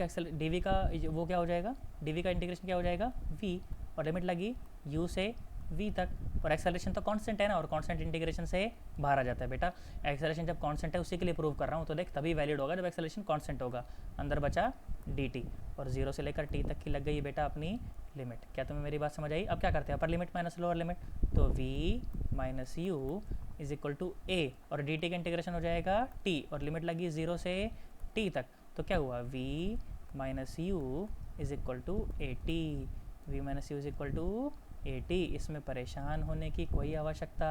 का वो क्या हो जाएगा, डीवी का इंटीग्रेशन क्या हो जाएगा v, और लिमिट लगी u से v तक, और एक्सेलरेशन तो कांस्टेंट है ना, और कांस्टेंट इंटीग्रेशन से बाहर आ जाता है बेटा। एक्सेलरेशन जब कांस्टेंट है, उसी के लिए प्रूव कर रहा हूँ, तो देख तभी वैलिड होगा जब एक्सेलरेशन कांस्टेंट होगा। अंदर बचा dt, और 0 से लेकर t तक की लग गई बेटा अपनी लिमिट। क्या तुम्हें मेरी बात समझ आई? अब क्या करते हैं, upper limit minus lower limit, तो v minus you is equal to a, और dt का इंटीग्रेशन हो जाएगा t, और लिमिट लगी 0 से t तक, तो क्या हुआ v minus you is equal to a t, v minus you is equal to a t. इसमें परेशान होने की कोई आवश्यकता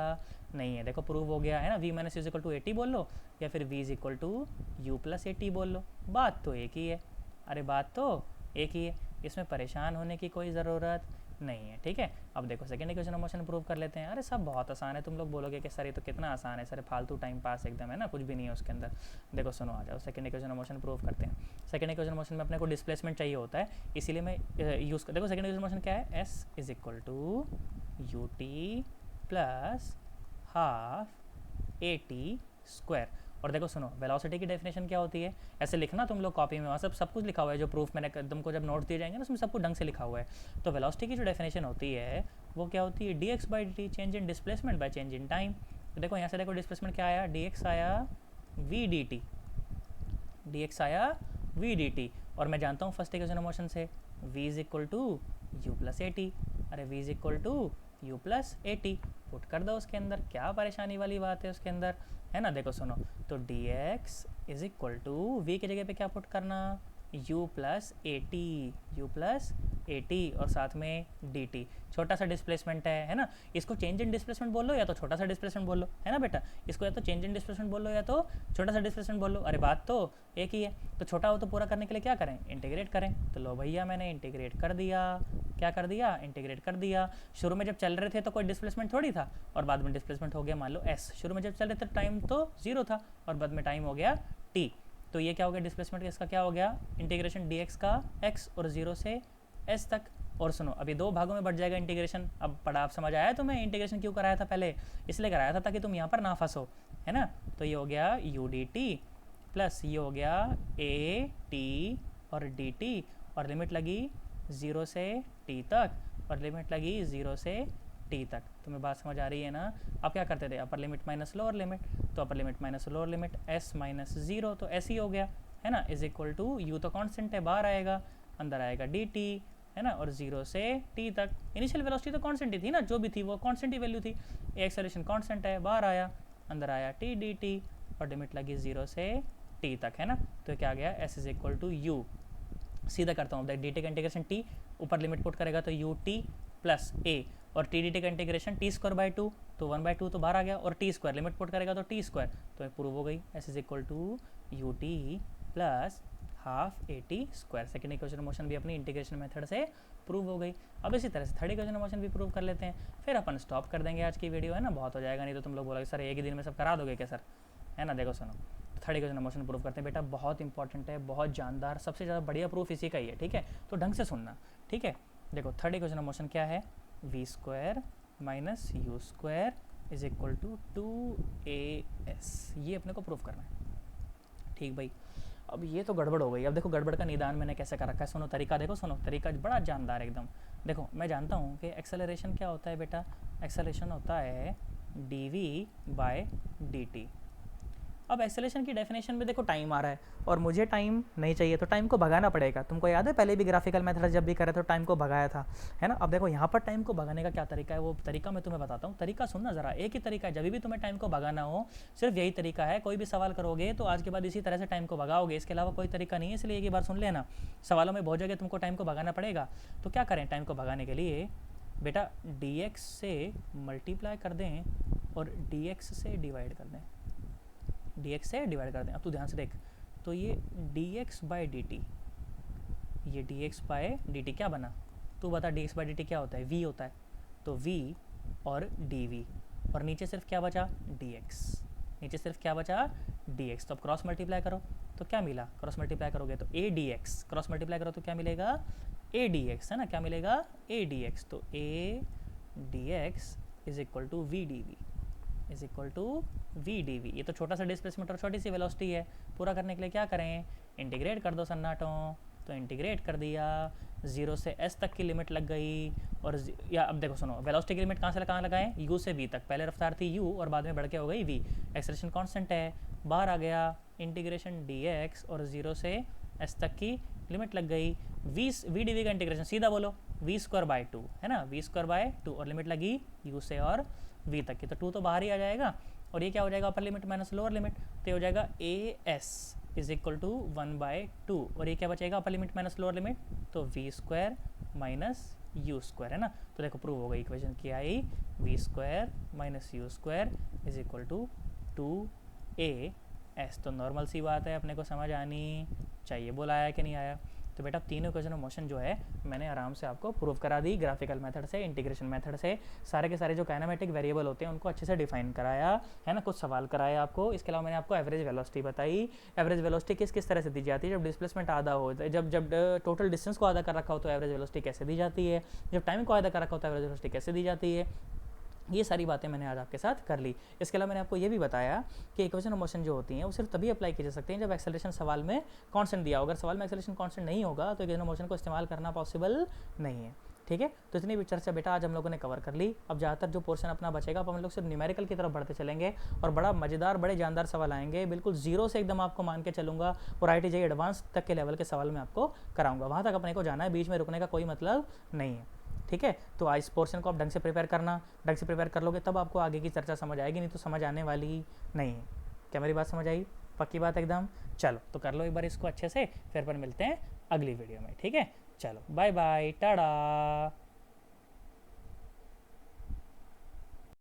नहीं है, देखो प्रूव हो गया है ना। v minus you is equal to a t बोल लो, या फिर v is equal to you plus a t बोल लो, बात तो एक ही है। अरे बात तो एक ही है, इसमें परेशान होने की कोई ज़रूरत नहीं है, ठीक है। अब देखो second equation of motion prove कर लेते हैं। अरे सब बहुत आसान है, तुम लोग बोलोगे कि सर ये तो कितना आसान है सर, फालतू टाइम पास एकदम, है ना, कुछ भी नहीं है उसके अंदर। देखो सुनो, आ जाओ second equation of motion prove करते हैं। सेकेंड इक्वेशन ऑफ मोशन में अपने को डिस्प्लेसमेंट चाहिए होता है, इसीलिए मैं यूज़ कर, देखो सेकेंड इक्वेशन मोशन क्या है, s is equal to U T plus half a t square. और देखो सुनो, वेलोसिटी की डेफिनेशन क्या होती है, ऐसे लिखना तुम लोग कॉपी में, वहाँ सब कुछ लिखा हुआ है, जो प्रूफ मैंने तुमको जब नोट दिए जाएंगे ना, उसमें सब कुछ ढंग से लिखा हुआ है। तो वेलोसिटी की जो डेफिनेशन होती है वो क्या होती है, d x by d, change in displacement by change in time. तो देखो यहाँ से देखो डिस्प्लेसमेंट क्या आया, डी एक्स आया v d t, d x आया वी डी टी, और मैं जानता हूँ फर्स्ट इक्वेशन ऑफ मोशन से v is equal to you plus a t. अरे v is equal to you plus a t, put कर दो उसके अंदर, क्या परेशानी वाली बात है उसके अंदर, है ना। देखो सुनो, तो d x is equal to v की जगह पे क्या पुट करना, u plus a t, u plus a t, और साथ में डी टी। छोटा सा डिस्प्लेसमेंट है ना, इसको चेंज इन डिस्प्लेसमेंट बोल लो या तो छोटा सा डिस्प्लेसमेंट बोल लो, है ना बेटा। इसको या तो चेंज इन डिस्प्लेसमेंट बोल लो या तो छोटा सा डिस्प्लेसमेंट बोल लो, अरे बात तो एक ही है। तो छोटा हो तो पूरा करने के लिए क्या करें, इंटीग्रेट करें। तो लो भैया मैंने इंटीग्रेट कर दिया, क्या कर दिया, इंटीग्रेट कर दिया। शुरू में जब चल रहे थे तो कोई डिस्प्लेसमेंट थोड़ी था, और बाद में डिस्प्लेसमेंट हो गया मान लो s। शुरू में जब चल रहे थे टाइम तो 0 था, और बाद में टाइम हो गया t। तो ये क्या हो गया, डिस्प्लेसमेंट इसका क्या हो गया, इंटीग्रेशन dx का x और 0 से s तक। और सुनो, अभी दो भागों में बढ़ जाएगा इंटीग्रेशन। अब पढ़ा समझ आया तुम्हें इंटीग्रेशन क्यों कराया था पहले, इसलिए कराया था ताकि तुम यहाँ पर ना फंसो, है ना। तो ये हो गया यू डी टी प्लस ये हो गया ए टी और डी टी, और लिमिट लगी 0 से t तक, और लिमिट लगी 0 से t तक। तुम्हें बात समझ आ रही है ना। अब क्या करते थे, upper limit minus lower limit, तो upper limit minus lower limit s minus 0, तो s ही हो गया, है ना, इज इक्वल टू u तो कांस्टेंट है, बाहर आएगा, अंदर आएगा dt, है ना, और 0 से t तक। इनिशियल वेलोसिटी तो कांस्टेंट ही थी ना, जो भी थी वो कांस्टेंट ही वैल्यू थी, एक्सेलरेशन कांस्टेंट है, बाहर आया, अंदर आया t dt, और लिमिट लगी 0 से t तक, है ना। तो क्या आ गया, s is equal to u। सीधा करता हूँ, dt का इंटीग्रेशन t, ऊपर लिमिट पुट करेगा तो u t प्लस a, और टी डी टी का इंटीग्रेशन टी स्क्वायर बाई 2, तो 1/2 तो बाहर आ गया, और टी स्क्वायर लिमिट पुट करेगा तो टी स्क्वायर, तो प्रूव हो गई, s is equal to U T plus half a t square. Second equation motion भी अपनी इंटीग्रेशन मेथड से प्रूव हो गई। अब इसी तरह से थर्ड इक्वेशन मोशन भी प्रूव कर लेते हैं, फिर अपन स्टॉप कर देंगे आज की वीडियो, है ना, बहुत हो जाएगा, नहीं तो तुम लोग बोलोगे सर एक ही दिन में सब करा दोगे क्या सर, है ना। देखो सुनो, थर्ड इक्वेशन मोशन प्रूव करते हैं बेटा, बहुत इंपॉर्टेंट है, बहुत जानदार, सबसे ज़्यादा बढ़िया प्रूफ इसी का ही है, ठीक है, तो ढंग से सुनना, ठीक है। देखो थर्ड इक्वेशन मोशन क्या है, v square minus you square is equal to 2as, ये अपने को प्रूफ करना है, ठीक भाई। अब ये तो गड़बड़ हो गई, अब देखो गड़बड़ का निदान मैंने कैसे कर रखा है, सुनो तरीका, देखो सुनो तरीका बड़ा जानदार एकदम। देखो मैं जानता हूँ कि एक्सेलरेशन क्या होता है बेटा, एक्सेलरेशन होता है d v by d t, अब एक्सेलरेशन की डेफिनेशन में देखो टाइम आ रहा है और मुझे टाइम नहीं चाहिए, तो टाइम को भगाना पड़ेगा। तुमको याद है पहले भी ग्राफिकल मेथड जब भी करे तो टाइम को भगाया था, है ना। अब देखो यहाँ पर टाइम को भगाने का क्या तरीका है, वो तरीका मैं तुम्हें बताता हूँ। तरीका सुनना ज़रा, एक ही तरीका है, जब भी तुम्हें टाइम को भगाना हो सिर्फ यही तरीका है। कोई भी सवाल करोगे तो आज के बाद इसी तरह से टाइम को भगाओगे, इसके अलावा कोई तरीका नहीं है, इसलिए एक ही बार सुन लेना। सवालों में बहुत जगह तुमको टाइम को भगाना पड़ेगा, तो क्या करें टाइम को भगाने के लिए बेटा, dx से मल्टीप्लाई कर दें और dx से डिवाइड कर दें, dx से डिवाइड कर दें। अब तू ध्यान से देख, तो ये dx बाई डी टी, ये dx बाई डी टी क्या बना, तू बता dx बाई डी टी क्या होता है, v होता है, तो v और dv, और नीचे सिर्फ क्या बचा dx, नीचे सिर्फ क्या बचा dx। तो अब क्रॉस मल्टीप्लाई करो तो क्या मिला, क्रॉस मल्टीप्लाई करोगे तो a dx, क्रॉस मल्टीप्लाई करो तो क्या मिलेगा a dx, है ना, क्या मिलेगा a dx। तो a dx is equal to v dv, is equal to v dv। ये तो छोटा सा डिस्प्लेसमेंट और छोटी सी वेलोसिटी है, पूरा करने के लिए क्या करें, इंटीग्रेट कर दो सन्नाटों। तो इंटीग्रेट कर दिया, 0 से s तक की लिमिट लग गई, और या अब देखो सुनो, वेलोसिटी की लिमिट कहाँ से कहाँ लगाएं, u से v तक। पहले रफ्तार थी u और बाद में बढ़ के हो गई v, एक्सेलरेशन कांस्टेंट है, बाहर आ गया इंटीग्रेशन dx और 0 से s तक की लिमिट लग गई, v dv का इंटीग्रेशन सीधा बोलो v स्क्वायर बाय 2, है ना, v स्क्वायर बाय 2, और लिमिट लगी u से और v तक की, तो 2 तो बाहर ही आ जाएगा, और ये क्या हो जाएगा अपर लिमिट माइनस लोअर लिमिट, तो ये हो जाएगा as इज इक्वल टू 1/2, और ये क्या बचेगा upper limit minus lower limit, तो v square minus you square, है ना। तो देखो प्रूव हो गई इक्वेशन की आई, v square minus you square is equal to 2as। तो नॉर्मल सी बात है, अपने को समझ आनी चाहिए। बोला आया कि नहीं आया। तो बेटा तीनों इक्वेशन ऑफ मोशन जो है मैंने आराम से आपको प्रूव करा दी, ग्राफिकल मेथड से, इंटीग्रेशन मेथड से, सारे के सारे जो काइनेमेटिक वेरिएबल होते हैं उनको अच्छे से डिफाइन कराया, है ना, कुछ सवाल कराया आपको। इसके अलावा मैंने आपको एवरेज वेलोसिटी बताई, एवरेज वेलोसिटी किस तरह से दी जाती है, जब डिस्प्लेसमेंट आधा हो, जब टोटल डिस्टेंस को आधा कर रखा हो तो एवरेज वेलोसिटी कैसे दी जाती है, जब टाइम को आधा कर रखा हो तो एवरेज वेलोसिटी कैसे दी जाती है। ये सारी बातें मैंने आज आपके साथ कर ली। इसके अलावा मैंने आपको ये भी बताया कि इक्वेशन ऑफ मोशन जो होती हैं वो सिर्फ तभी अप्लाई की जा सकती हैं जब एक्सेलरेशन सवाल में कांस्टेंट दिया हो। अगर सवाल में एक्सेलरेशन कांस्टेंट नहीं होगा तो इक्वेशन ऑफ मोशन को इस्तेमाल करना पॉसिबल नहीं है, ठीक है। तो इतनी भी चर्चा बेटा आज हम लोगों ने कवर कर ली। अब ज़्यादातर जो पोर्शन अपना बचेगा अब हम लोग सिर्फ न्यूमेरिकल की तरफ बढ़ते चलेंगे, और बड़ा मज़ेदार बड़े जानदार सवाल आएंगे, बिल्कुल जीरो से एकदम आपको मान के चलूँगा, और IIT JEE एडवांस तक के लेवल के सवाल मैं आपको कराऊंगा। वहाँ तक अपने को जाना है, बीच में रुकने का कोई मतलब नहीं है, ठीक है। तो आज इस पोर्शन को आप ढंग से प्रिपेयर करना, ढंग से प्रिपेयर कर लोगे तब आपको आगे की चर्चा समझ आएगी, नहीं तो समझ आने वाली नहीं है। क्या मेरी बात समझ आई, पक्की बात एकदम। चलो तो कर लो एक बार इसको अच्छे से, फिर मिलते हैं अगली वीडियो में, ठीक है। चलो बाय बाय, टाटा।